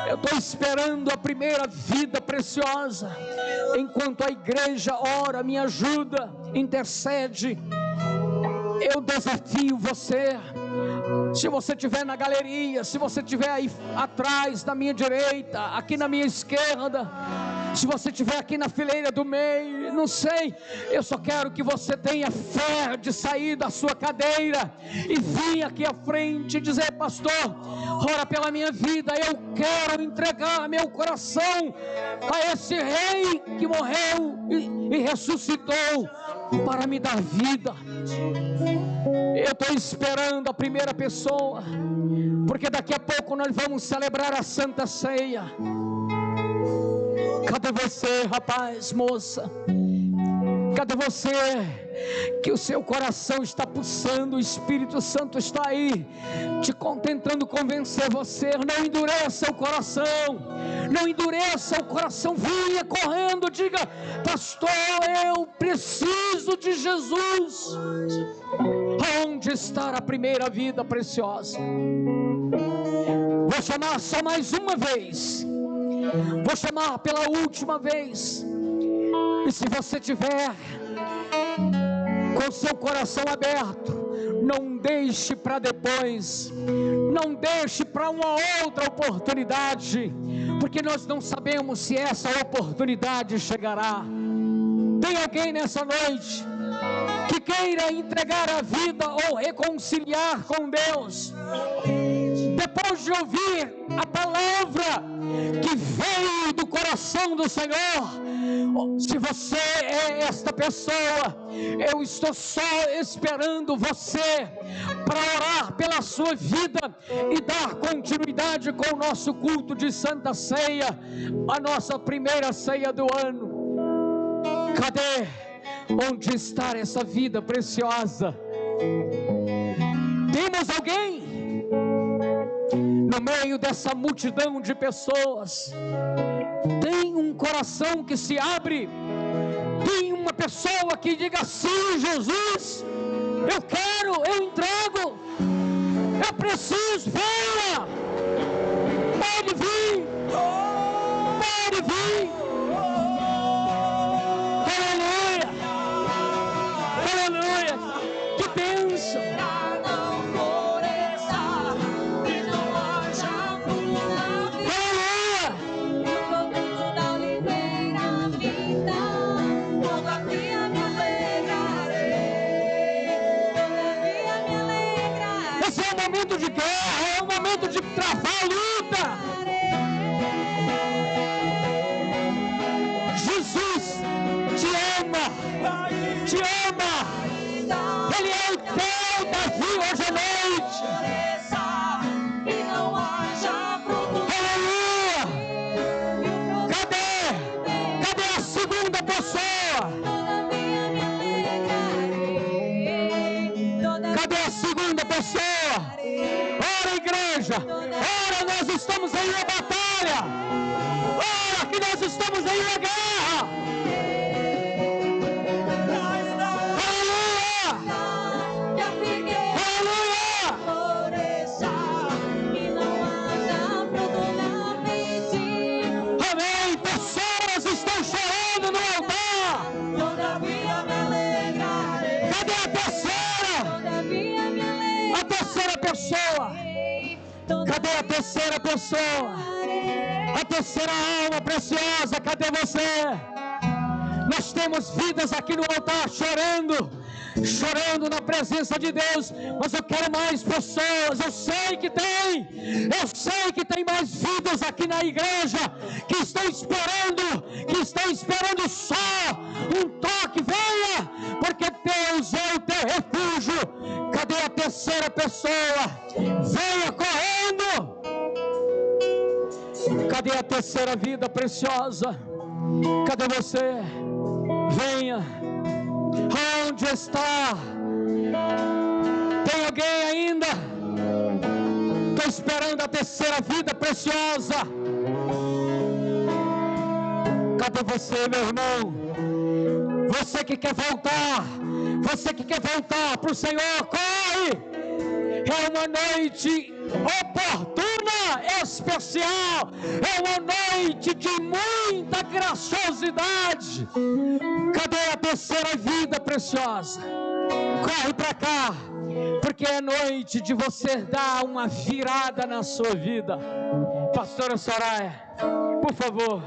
Eu estou esperando a primeira vida preciosa, enquanto a igreja ora, me ajuda, intercede. Eu desafio você. Se você estiver na galeria, se você estiver aí atrás, na minha direita, aqui na minha esquerda, se você estiver aqui na fileira do meio, não sei, eu só quero que você tenha fé de sair da sua cadeira e vir aqui à frente e dizer: pastor, ora pela minha vida, eu quero entregar meu coração a esse rei que morreu e ressuscitou para me dar vida. Eu estou esperando a primeira pessoa, porque daqui a pouco nós vamos celebrar a Santa Ceia. Cadê você, rapaz, moça? Cadê você que o seu coração está pulsando, o Espírito Santo está aí tentando convencer você? Não endureça o coração, não endureça o coração. Venha correndo, diga: pastor, eu preciso de Jesus. Onde está a primeira vida preciosa? Vou chamar só mais uma vez, vou chamar pela última vez. E se você tiver com seu coração aberto, não deixe para depois, não deixe para uma outra oportunidade, porque nós não sabemos se essa oportunidade chegará. Tem alguém nessa noite que queira entregar a vida ou reconciliar com Deus? Depois ouvir a palavra que veio do coração do Senhor. Se você é esta pessoa, eu estou só esperando você para orar pela sua vida e dar continuidade com o nosso culto de Santa Ceia, a nossa primeira ceia do ano. Cadê? Onde está essa vida preciosa? Temos alguém no meio dessa multidão de pessoas? Tem um coração que se abre? Tem uma pessoa que diga: sim, Jesus, eu quero, eu entrego, eu preciso, venha, pode vir, pode vir. Aleluia, aleluia, que bênção. De guerra, é o momento de travar a luta. Jesus te ama, te ama. Ele é o teu Davi hoje à noite. Aleluia. Cadê a segunda pessoa? Cadê a segunda pessoa? Ora, igreja, ora, nós estamos em uma batalha, ora, que nós estamos em uma guerra. Aleluia, aleluia. Amém, pessoas estão chorando no altar. Cadê a terceira? A terceira pessoa. Cadê a terceira pessoa? A terceira alma preciosa, cadê você? Nós temos vidas aqui no altar chorando na presença de Deus, mas eu quero mais pessoas. Eu sei que tem mais vidas aqui na igreja que estão esperando só um toque. Venha, porque Deus é o teu refúgio. Cadê a terceira pessoa? Venha correndo. Cadê a terceira vida preciosa? Cadê você? Venha. Onde está? Tem alguém ainda? Estou esperando a terceira vida preciosa. Cadê você, meu irmão? Você que quer voltar para o Senhor, corre! É uma noite oportuna, especial, é uma noite de muita graciosidade. Cadê a terceira vida preciosa? Corre para cá, porque é noite de você dar uma virada na sua vida. Pastora Soraya, por favor.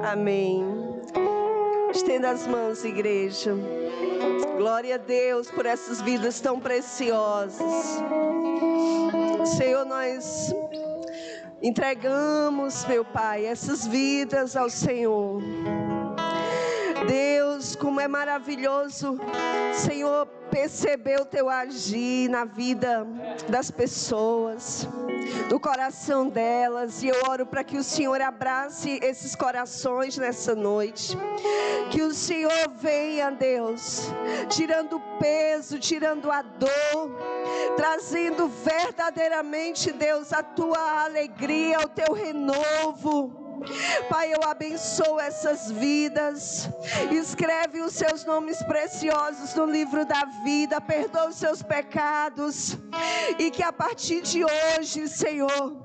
Amém. Estenda as mãos, igreja. Glória a Deus por essas vidas tão preciosas. Senhor, nós entregamos, meu Pai, essas vidas ao Senhor. Deus, como é maravilhoso, Senhor, perceber o Teu agir na vida das pessoas, do coração delas. E eu oro para que o Senhor abrace esses corações nessa noite. Que o Senhor venha, Deus, tirando o peso, tirando a dor, trazendo verdadeiramente, Deus, a Tua alegria, o Teu renovo. Pai, eu abençoo essas vidas. Escreve os seus nomes preciosos no livro da vida. Perdoa os seus pecados. E que a partir de hoje, Senhor,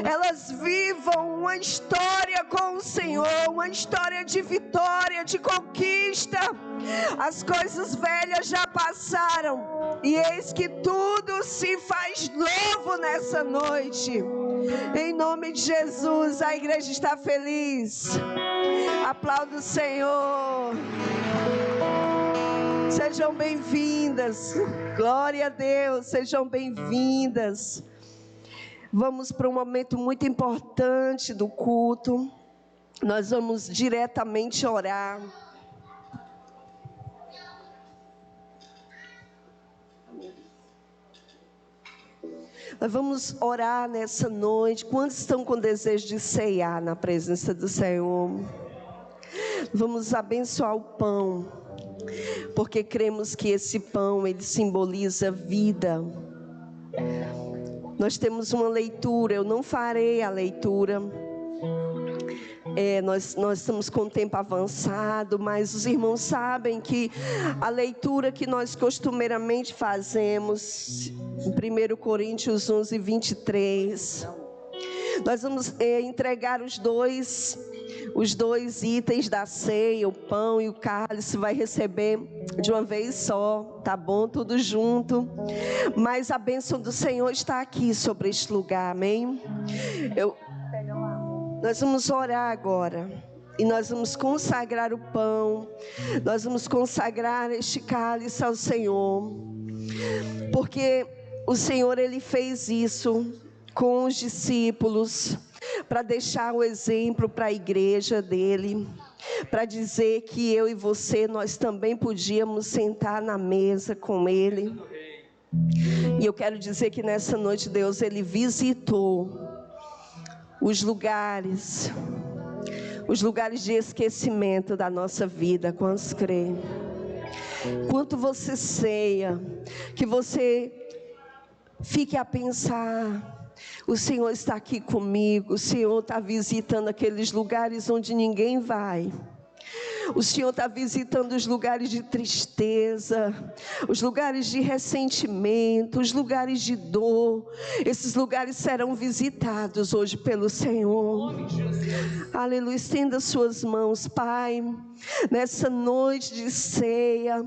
elas vivam uma história com o Senhor, uma história de vitória, de conquista. As coisas velhas já passaram, e eis que tudo se faz novo nessa noite. Em nome de Jesus, a igreja está feliz. Aplauda o Senhor. Sejam bem-vindas. Glória a Deus, sejam bem-vindas. Vamos para um momento muito importante do culto. Nós vamos diretamente orar. Nós vamos orar nessa noite. Quantos estão com desejo de ceiar na presença do Senhor? Vamos abençoar o pão, porque cremos que esse pão, ele simboliza vida. Nós temos uma leitura, eu não farei a leitura. Nós estamos com o tempo avançado, mas os irmãos sabem que a leitura que nós costumeiramente fazemos, em 1 Coríntios 11, 23, nós vamos entregar os dois itens da ceia, o pão e o cálice, vai receber de uma vez só, tá bom? Tudo junto. Mas a bênção do Senhor está aqui sobre este lugar, amém? Nós vamos orar agora, e nós vamos consagrar o pão, nós vamos consagrar este cálice ao Senhor, porque o Senhor, Ele fez isso com os discípulos, para deixar o exemplo para a igreja dele, para dizer que eu e você, nós também podíamos sentar na mesa com Ele. E eu quero dizer que nessa noite Deus, Ele visitou os lugares de esquecimento da nossa vida. Quantos creem? Enquanto você ceia, que você fique a pensar: o Senhor está aqui comigo, o Senhor está visitando aqueles lugares onde ninguém vai. O Senhor está visitando os lugares de tristeza, os lugares de ressentimento, os lugares de dor. Esses lugares serão visitados hoje pelo Senhor. Aleluia. Estenda suas mãos, Pai, nessa noite de ceia.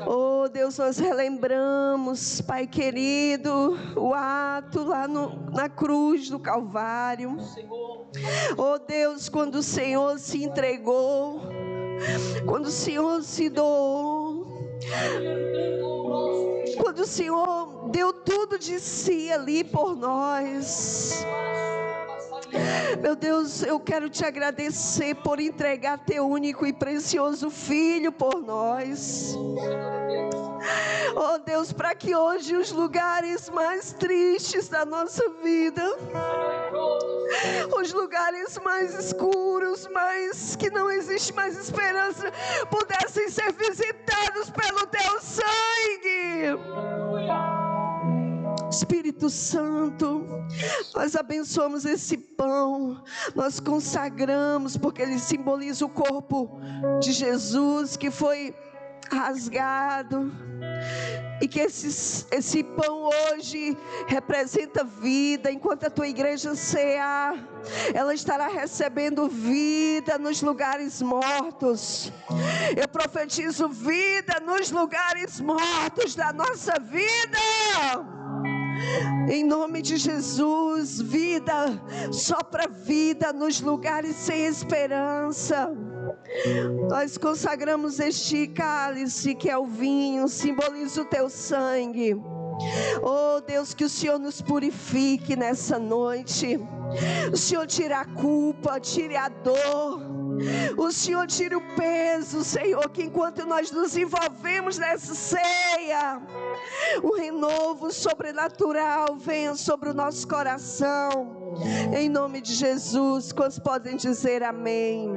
Oh Deus, nós relembramos, Pai querido, o ato lá na cruz do Calvário. Oh Deus, quando o Senhor se entregou, quando o Senhor se doou, quando o Senhor deu tudo de si ali por nós. Meu Deus, eu quero te agradecer por entregar teu único e precioso Filho por nós. Oh Deus, para que hoje os lugares mais tristes da nossa vida, os lugares mais escuros, mais que não existe mais esperança, pudessem ser visitados pelo teu sangue. Espírito Santo, nós abençoamos esse pão, nós consagramos, porque ele simboliza o corpo de Jesus que foi rasgado, e que esse pão hoje representa vida. Enquanto a tua igreja cear, ela estará recebendo vida nos lugares mortos. Eu profetizo vida nos lugares mortos da nossa vida. Em nome de Jesus, vida, sopra vida nos lugares sem esperança. Nós consagramos este cálice que é o vinho, simboliza o teu sangue. Oh Deus, que o Senhor nos purifique nessa noite. O Senhor tire a culpa, tire a dor. O Senhor tire o peso, Senhor, que enquanto nós nos envolvemos nessa ceia, o renovo sobrenatural venha sobre o nosso coração. Em nome de Jesus, quantos podem dizer amém?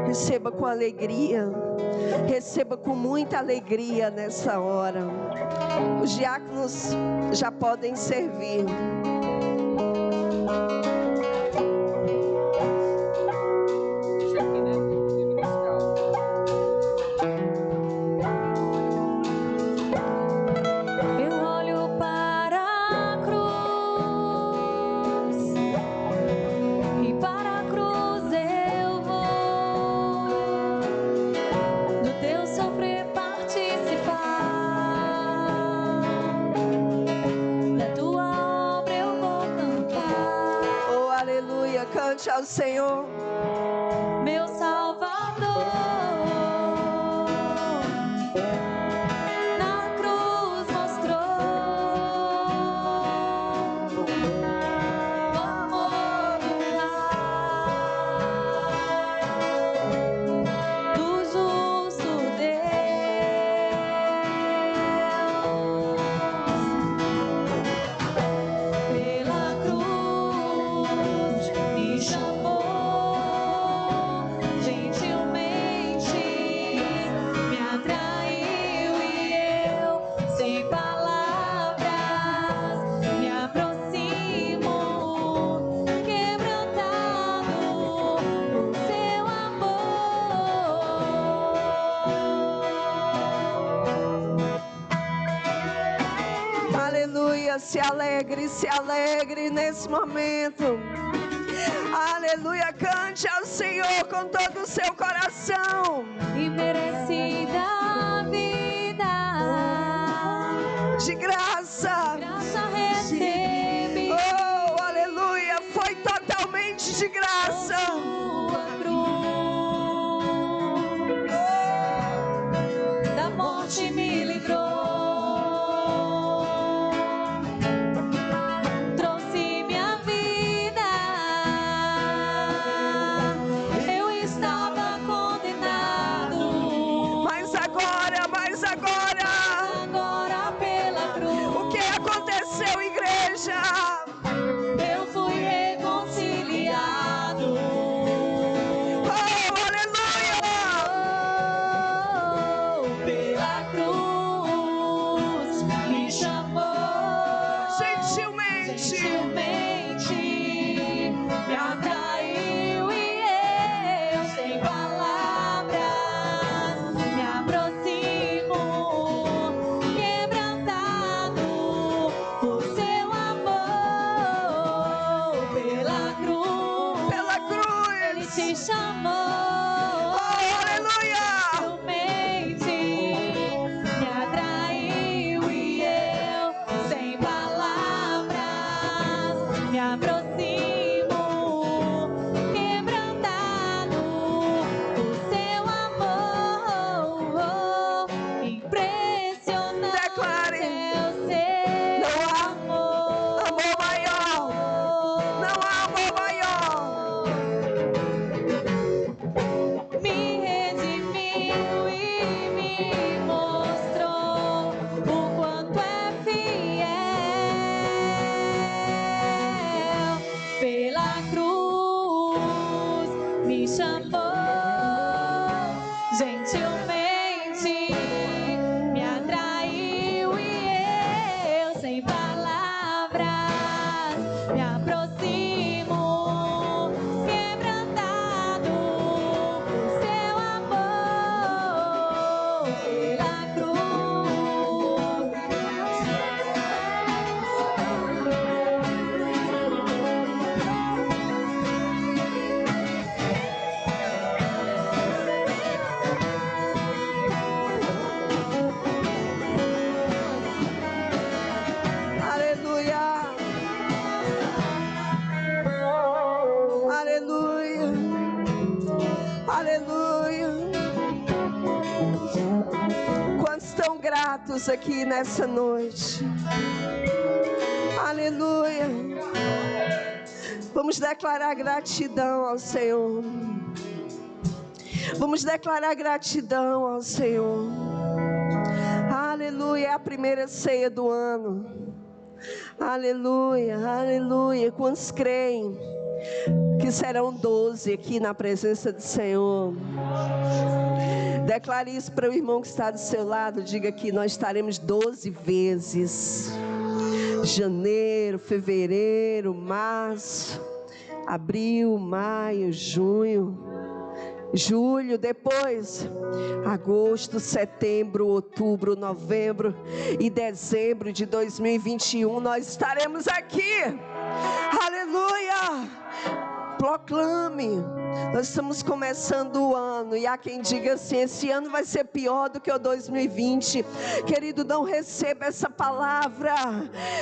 Receba com alegria, receba com muita alegria nessa hora. Os diáconos já podem servir. cante ao Senhor. Meu Salvador, na cruz mostrou o amor do justo Deus. Pela cruz me chamou, gentilmente me atraiu e eu, sem palavras, me aproximo, quebrantado por seu amor. Aleluia, se alegre nesse momento. Aleluia, cante ao Senhor com todo o seu coração. E merecida a vida, De graça. graça recebe. Oh, aleluia, foi totalmente de graça. Sua cruz da morte me livrou, trouxe minha vida. Eu estava condenado, Mas agora, agora pela cruz o que aconteceu, igreja? eu fui reconciliado. Oh, aleluia! Pela cruz me chamou, Gentilmente. me atraiu e eu, sem palavras, me aproximo, quebrantado por seu amor. Pela cruz ele Cruz. te chamou. Oh, aleluia! Gentilmente me atraiu e eu, sem palavras, me aproximo, quebrantado por seu amor. Impressionante Declare. é o seu Não há amor. amor maior. Não há amor maior. Me redimiu e me mostrou o quanto é fiel. Pela cruz me chamou, gentilmente me atraiu e eu, sem palavras, me aproximo, quebrantado por seu amor. Pela Aleluia. Aleluia. Aleluia. Quantos estão gratos aqui nessa noite? Aleluia. Vamos declarar gratidão ao Senhor. Vamos declarar gratidão ao Senhor. Aleluia, é a primeira ceia do ano. Aleluia, aleluia. Quantos creem que serão 12 aqui na presença do Senhor? Declare isso para o irmão que está do seu lado. Diga que nós estaremos 12 vezes. Janeiro, fevereiro, março, abril, maio, junho, julho, depois agosto, setembro, outubro, novembro e dezembro de 2021 nós estaremos aqui. Aleluia! Proclame. Nós estamos começando o ano e há quem diga assim: esse ano vai ser pior do que o 2020. Querido, não receba essa palavra.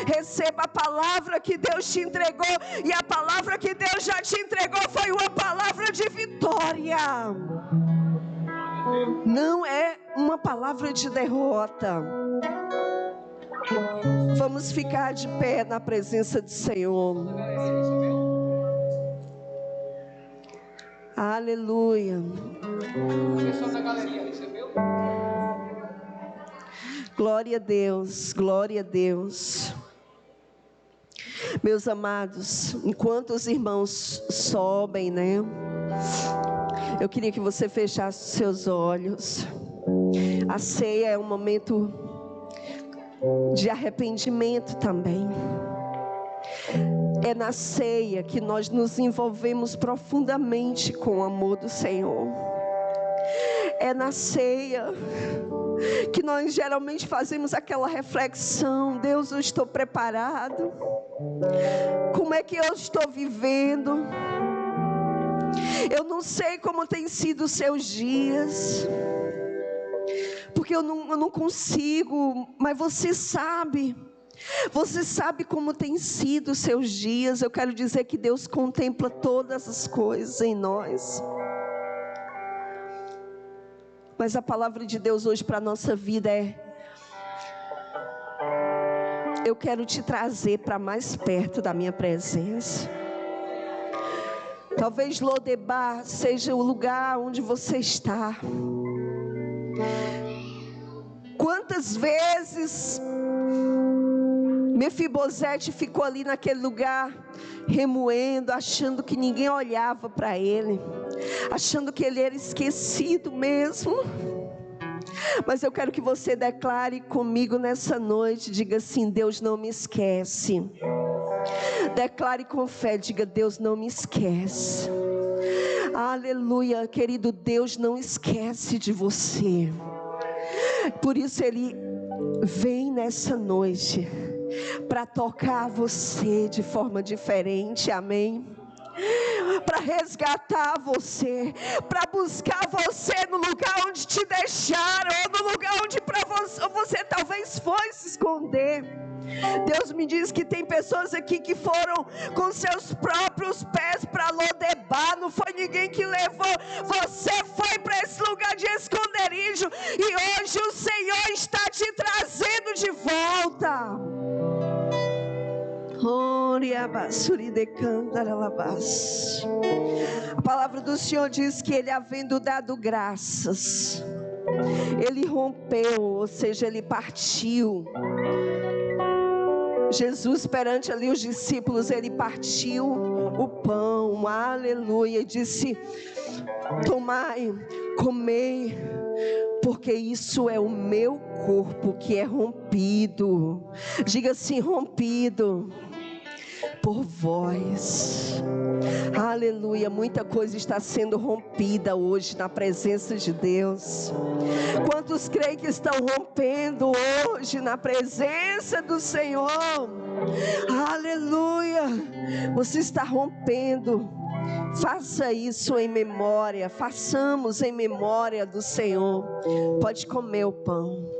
Receba a palavra que Deus te entregou, e a palavra que Deus já te entregou foi uma palavra de vitória. Não é uma palavra de derrota. Vamos ficar de pé na presença do Senhor. Aleluia. Glória a Deus, glória a Deus. Meus amados, enquanto os irmãos sobem, né? Eu queria que você fechasse os seus olhos. A ceia é um momento de arrependimento também. É na ceia que nós nos envolvemos profundamente com o amor do Senhor. É na ceia que nós geralmente fazemos aquela reflexão: Deus, eu estou preparado? Como é que eu estou vivendo? Eu não sei como tem sido os seus dias, porque eu não consigo, mas você sabe. Você sabe como tem sido os seus dias. Eu quero dizer que Deus contempla todas as coisas em nós. Mas a palavra de Deus hoje para a nossa vida é: eu quero te trazer para mais perto da minha presença. Talvez Lodebar seja o lugar onde você está. Quantas vezes Mefibosete ficou ali naquele lugar, remoendo, achando que ninguém olhava para ele, achando que ele era esquecido mesmo. Mas eu quero que você declare comigo nessa noite, diga assim: Deus não me esquece. Declare com fé, diga: Deus não me esquece. Aleluia, querido, Deus não esquece de você. Por isso Ele vem nessa noite para tocar você de forma diferente, amém? Para resgatar você, para buscar você no lugar onde te deixaram, ou no lugar onde você talvez foi se esconder. Deus me diz que tem pessoas aqui que foram com seus próprios pés para Lodebar. Não foi ninguém que levou, você foi para esse lugar de esconderijo, e hoje o Senhor está te trazendo de volta. A palavra do Senhor diz que Ele, havendo dado graças, Ele rompeu, ou seja, Ele partiu. Jesus, perante ali os discípulos, Ele partiu o pão, aleluia, e disse: tomai, comei, porque isso é o meu corpo que é rompido. Diga assim: rompido por vós. Aleluia, muita coisa está sendo rompida hoje na presença de Deus. Quantos creem que estão rompendo hoje na presença do Senhor? Aleluia, você está rompendo. Faça isso em memória, façamos em memória do Senhor. Pode comer o pão.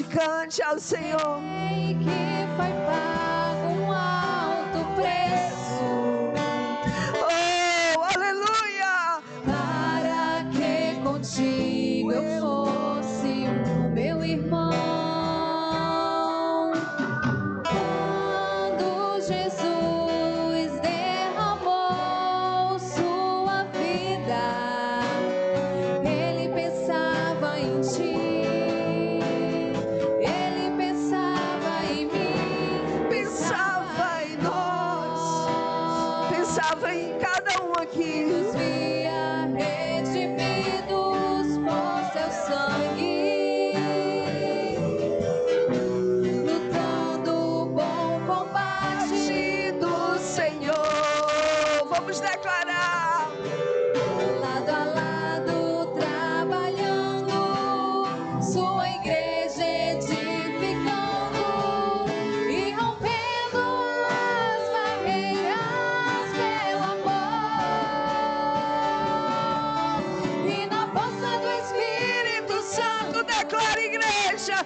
Cante ao Senhor. Que foi pago um alto preço. Oh, aleluia! Para que contigo eu fosse o meu irmão. Quando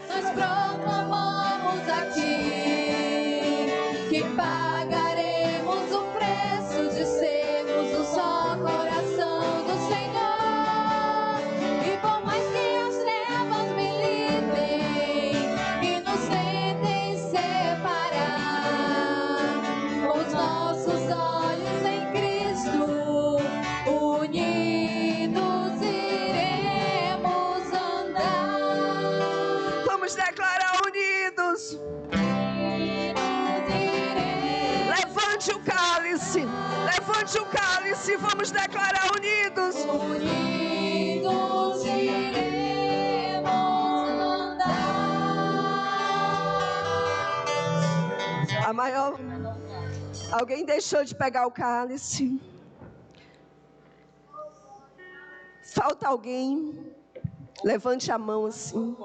nós proclamamos aqui que pagaremos o preço de sermos um só coração do Senhor. E por mais que as trevas militem e nos tentem separar, os nossos olhos em Cristo unidos iremos andar. Vamos declarar unidos. Levante o cálice. Levante o cálice. Vamos declarar unidos. Unidos iremos andar. A maior. Alguém deixou de pegar o cálice? Falta alguém? Levante a mão assim.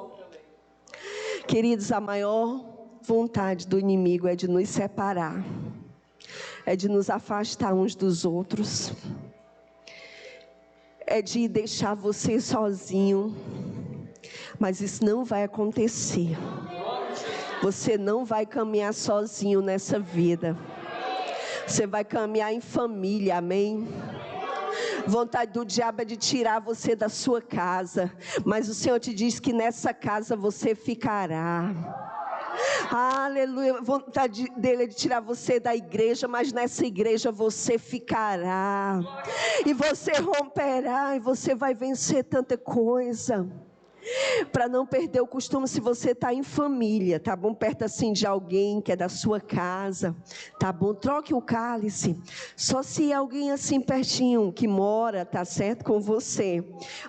Queridos, a maior vontade do inimigo é de nos separar, é de nos afastar uns dos outros, é de deixar você sozinho, mas isso não vai acontecer. Você não vai caminhar sozinho nessa vida, você vai caminhar em família, amém? Vontade do diabo é de tirar você da sua casa, mas o Senhor te diz que nessa casa você ficará. Aleluia. Vontade dele é de tirar você da igreja, mas nessa igreja você ficará. E você romperá, e você vai vencer tanta coisa. Para não perder o costume, se você está em família, tá bom? Perto assim de alguém que é da sua casa, tá bom? Troque o cálice. Só se alguém assim pertinho que mora, tá certo, com você.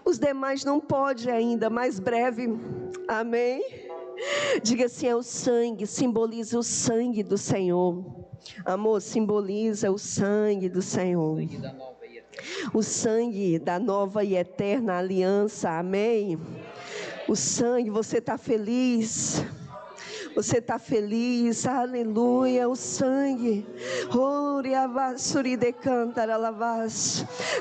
Os demais não pode ainda, mais breve. Amém? Diga assim, é o sangue, simboliza o sangue do Senhor. Amor, simboliza o sangue do Senhor. O sangue da nova e eterna aliança, amém? O sangue, você está feliz? Você está feliz? Aleluia, o sangue.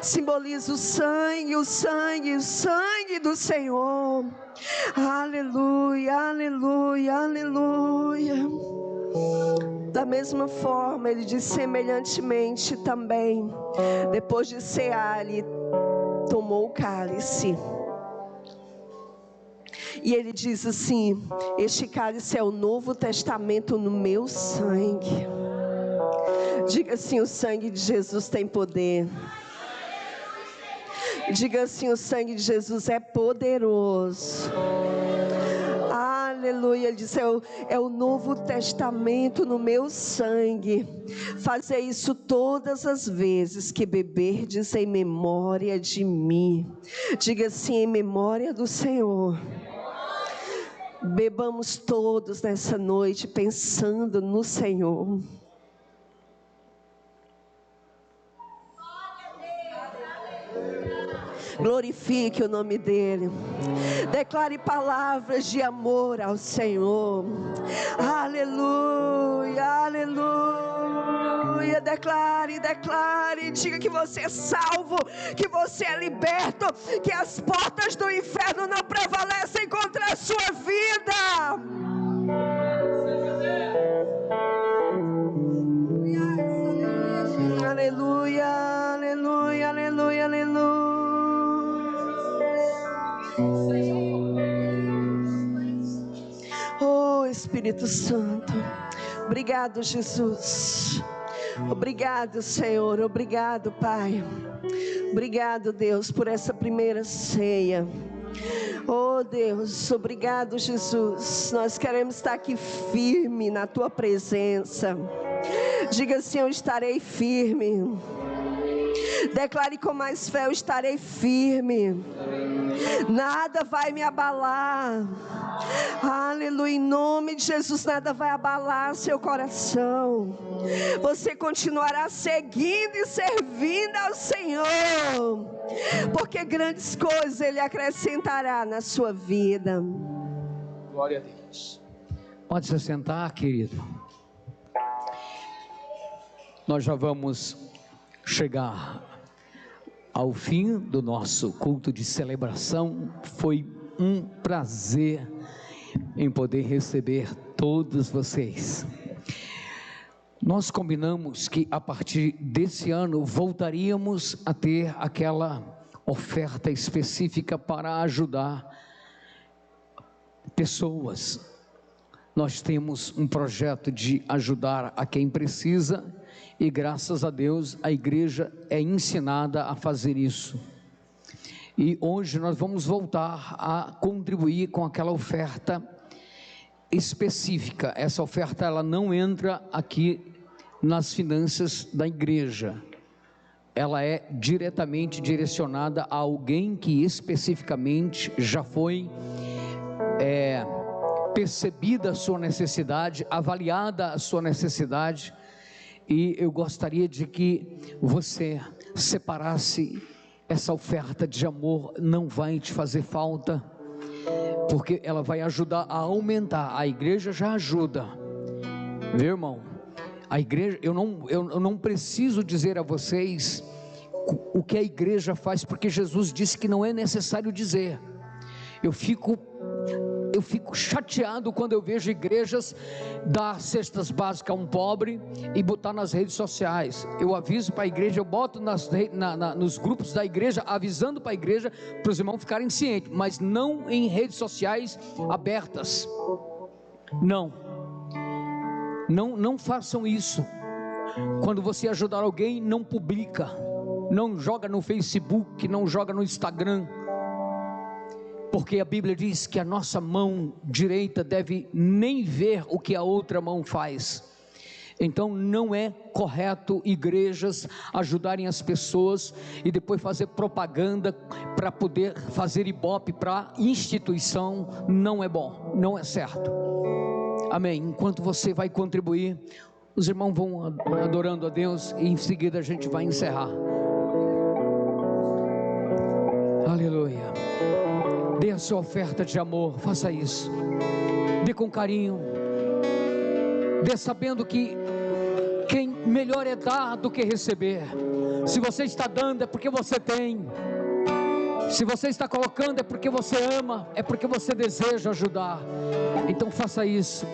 Simboliza o sangue, o sangue, o sangue do Senhor. Aleluia, aleluia, aleluia. Da mesma forma, ele diz semelhantemente também, depois de cear, ele tomou o cálice. E ele diz assim: este cálice é o Novo Testamento no meu sangue. Diga assim, o sangue de Jesus tem poder. Diga assim, o sangue de Jesus é poderoso. Aleluia, ele diz, é o Novo Testamento no meu sangue. Fazer isso todas as vezes que beberdes em memória de mim. Diga assim, em memória do Senhor. Bebamos todos nessa noite pensando no Senhor. Glorifique o nome dEle. Declare palavras de amor ao Senhor. Aleluia, aleluia. Declare, declare. Diga que você é salvo, que você é liberto, que as portas do inferno não prevalecem contra a sua vida. Aleluia, aleluia, aleluia, aleluia. Oh Espírito Santo, obrigado Jesus, obrigado Senhor, obrigado Pai, obrigado Deus por essa primeira ceia. Oh Deus, obrigado Jesus, nós queremos estar aqui firme na Tua presença. Diga assim, eu estarei firme. Declare com mais fé, eu estarei firme. Nada vai me abalar. Aleluia, em nome de Jesus, nada vai abalar seu coração. Você continuará seguindo e servindo ao Senhor, porque grandes coisas Ele acrescentará na sua vida. Glória a Deus. Pode se sentar, querido. Nós já vamos chegar ao fim do nosso culto de celebração. Foi um prazer em poder receber todos vocês. Nós combinamos que a partir desse ano voltaríamos a ter aquela oferta específica para ajudar pessoas. Nós temos um projeto de ajudar a quem precisa e graças a Deus a igreja é ensinada a fazer isso. E hoje nós vamos voltar a contribuir com aquela oferta específica. Essa oferta ela não entra aqui nas finanças da igreja. Ela é diretamente direcionada a alguém que especificamente já foi percebida a sua necessidade, avaliada a sua necessidade, e eu gostaria de que você separasse essa oferta de amor. Não vai te fazer falta, porque ela vai ajudar a aumentar. A igreja já ajuda, viu, irmão? A igreja, eu não preciso dizer a vocês o que a igreja faz, porque Jesus disse que não é necessário dizer. Eu fico chateado quando eu vejo igrejas dar cestas básicas a um pobre e botar nas redes sociais. Eu aviso para a igreja, eu boto nos grupos da igreja, avisando para a igreja, para os irmãos ficarem cientes, mas não em redes sociais abertas. Não façam isso. Quando você ajudar alguém, não publica, não joga no Facebook, não joga no Instagram, porque a Bíblia diz que a nossa mão direita deve nem ver o que a outra mão faz. Então não é correto igrejas ajudarem as pessoas e depois fazer propaganda para poder fazer ibope para instituição. Não é bom, não é certo. Amém. Enquanto você vai contribuir, os irmãos vão adorando a Deus e em seguida a gente vai encerrar. Aleluia. Dê a sua oferta de amor, faça isso. Dê com carinho. Dê sabendo que quem melhor é dar do que receber. Se você está dando é porque você tem. Se você está colocando é porque você ama, é porque você deseja ajudar. Então faça isso.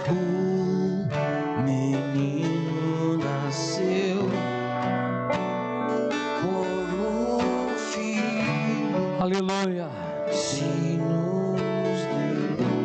Um menino nasceu como um filho. Aleluia. Se nos deu.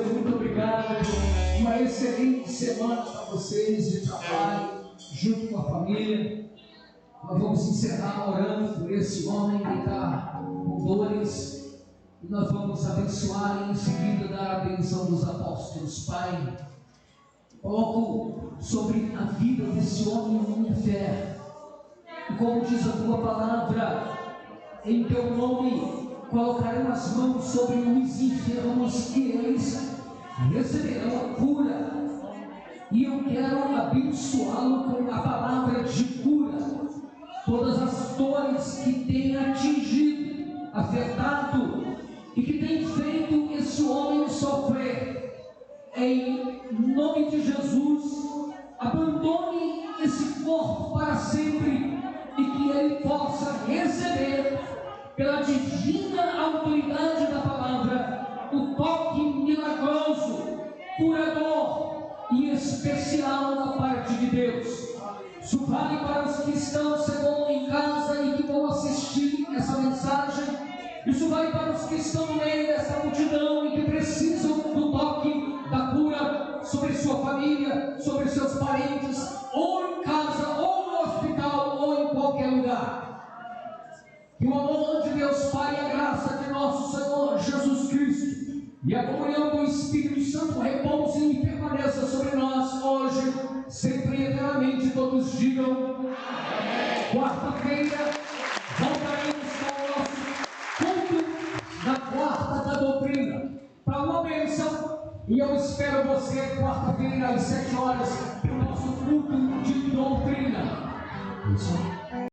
Deus, muito obrigado. Uma excelente semana para vocês de trabalho, junto com a família. Nós vamos encerrar orando por esse homem que está com dores. E nós vamos abençoar e em seguida dar a benção dos apóstolos. Pai, coloco sobre a vida desse homem uma fé. E como diz a tua palavra, em teu nome colocarão as mãos sobre os enfermos e eles receberão a cura. E eu quero abençoá-lo com a palavra de cura. Todas as dores que tem atingido, afetado e que tem feito esse homem sofrer, em nome de Jesus, abandone esse corpo para sempre e que ele possa receber, pela divina autoridade da palavra, o toque milagroso, curador e especial da parte de Deus. Isso vale para os que estão chegando em casa e que vão assistir essa mensagem. Isso vale para os que estão no meio dessa multidão e que precisam do toque da cura sobre sua família, sobre seus parentes, ou em casa, ou no hospital, ou em qualquer lugar. Que o amor de Deus Pai, a graça de nosso Senhor Jesus Cristo e a comunhão do Espírito Santo repousem e permaneça sobre nós hoje, sempre e eternamente. Todos digam quarta-feira voltaremos com o nosso culto da quarta da doutrina para uma bênção, e eu espero você quarta-feira às 7 horas para o nosso culto de doutrina. Isso.